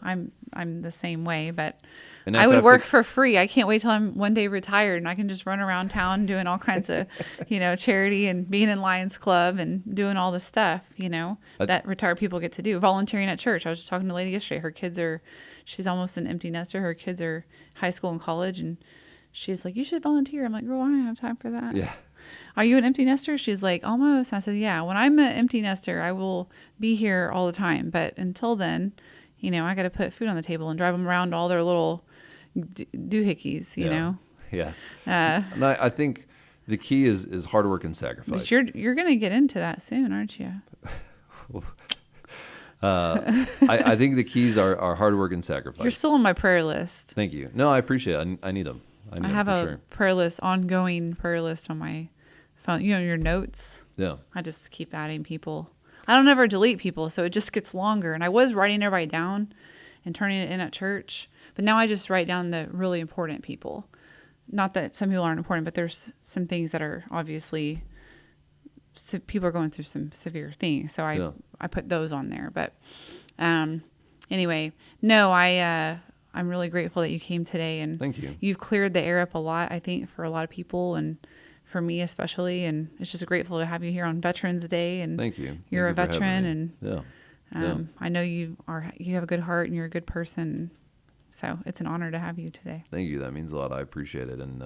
I'm the same way, but And I after would work for free. I can't wait till I'm one day retired and I can just run around town doing all kinds of, charity and being in Lions Club and doing all the stuff, that retired people get to do. Volunteering at church. I was just talking to a lady yesterday. She's almost an empty nester. Her kids are high school and college, and she's like, you should volunteer. I'm like, girl, I don't have time for that. Yeah. Are you an empty nester? She's like, almost. And I said, yeah, when I'm an empty nester, I will be here all the time. But until then, I got to put food on the table and drive them around to all their little doohickeys, know. Yeah. And I think the key is hard work and sacrifice. But you're going to get into that soon, aren't you? I think the keys are hard work and sacrifice. You're still on my prayer list. Thank you. No, I appreciate it. I need them. I have a prayer list, ongoing prayer list on my phone. Your notes. Yeah. I just keep adding people. I don't ever delete people, so it just gets longer. And I was writing everybody down and turning it in at church, but now I just write down the really important people. Not that some people aren't important, but there's some things that are obviously people are going through some severe things, so I put those on there. But anyway, no, I'm really grateful that you came today, and thank you. You've cleared the air up a lot, I think, for a lot of people, and for me especially. And it's just grateful to have you here on Veterans Day. And thank you. You're a Thank you for veteran, having me. and I know you have a good heart and you're a good person. So it's an honor to have you today. Thank you. That means a lot. I appreciate it. And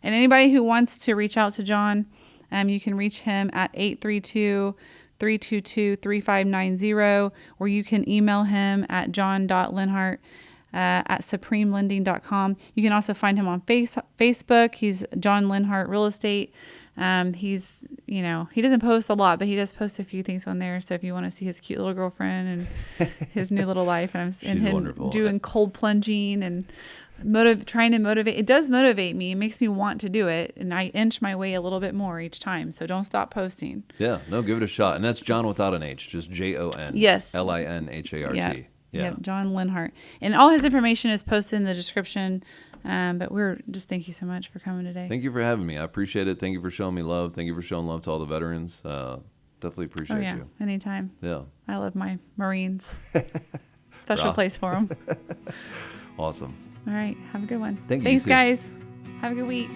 anybody who wants to reach out to Jon, you can reach him at 832-322-3590, or you can email him at jon.linhart at supremelending.com. You can also find him on Facebook. He's Jon Linhart Real Estate. He's, he doesn't post a lot, but he does post a few things on there. So if you want to see his cute little girlfriend and his new little life, and him wonderful. Doing cold plunging and trying to motivate, it does motivate me. It makes me want to do it. And I inch my way a little bit more each time. So don't stop posting. Yeah, no, give it a shot. And that's Jon without an H, just Jon. Yes. Linhart. Yeah. Jon Linhart. And all his information is posted in the description. But thank you so much for coming today. Thank you for having me. I appreciate it. Thank you for showing me love. Thank you for showing love to all the veterans. Definitely appreciate you. Anytime. Yeah. I love my Marines. Special place for them. Awesome. All right. Have a good one. Thanks, guys. Have a good week.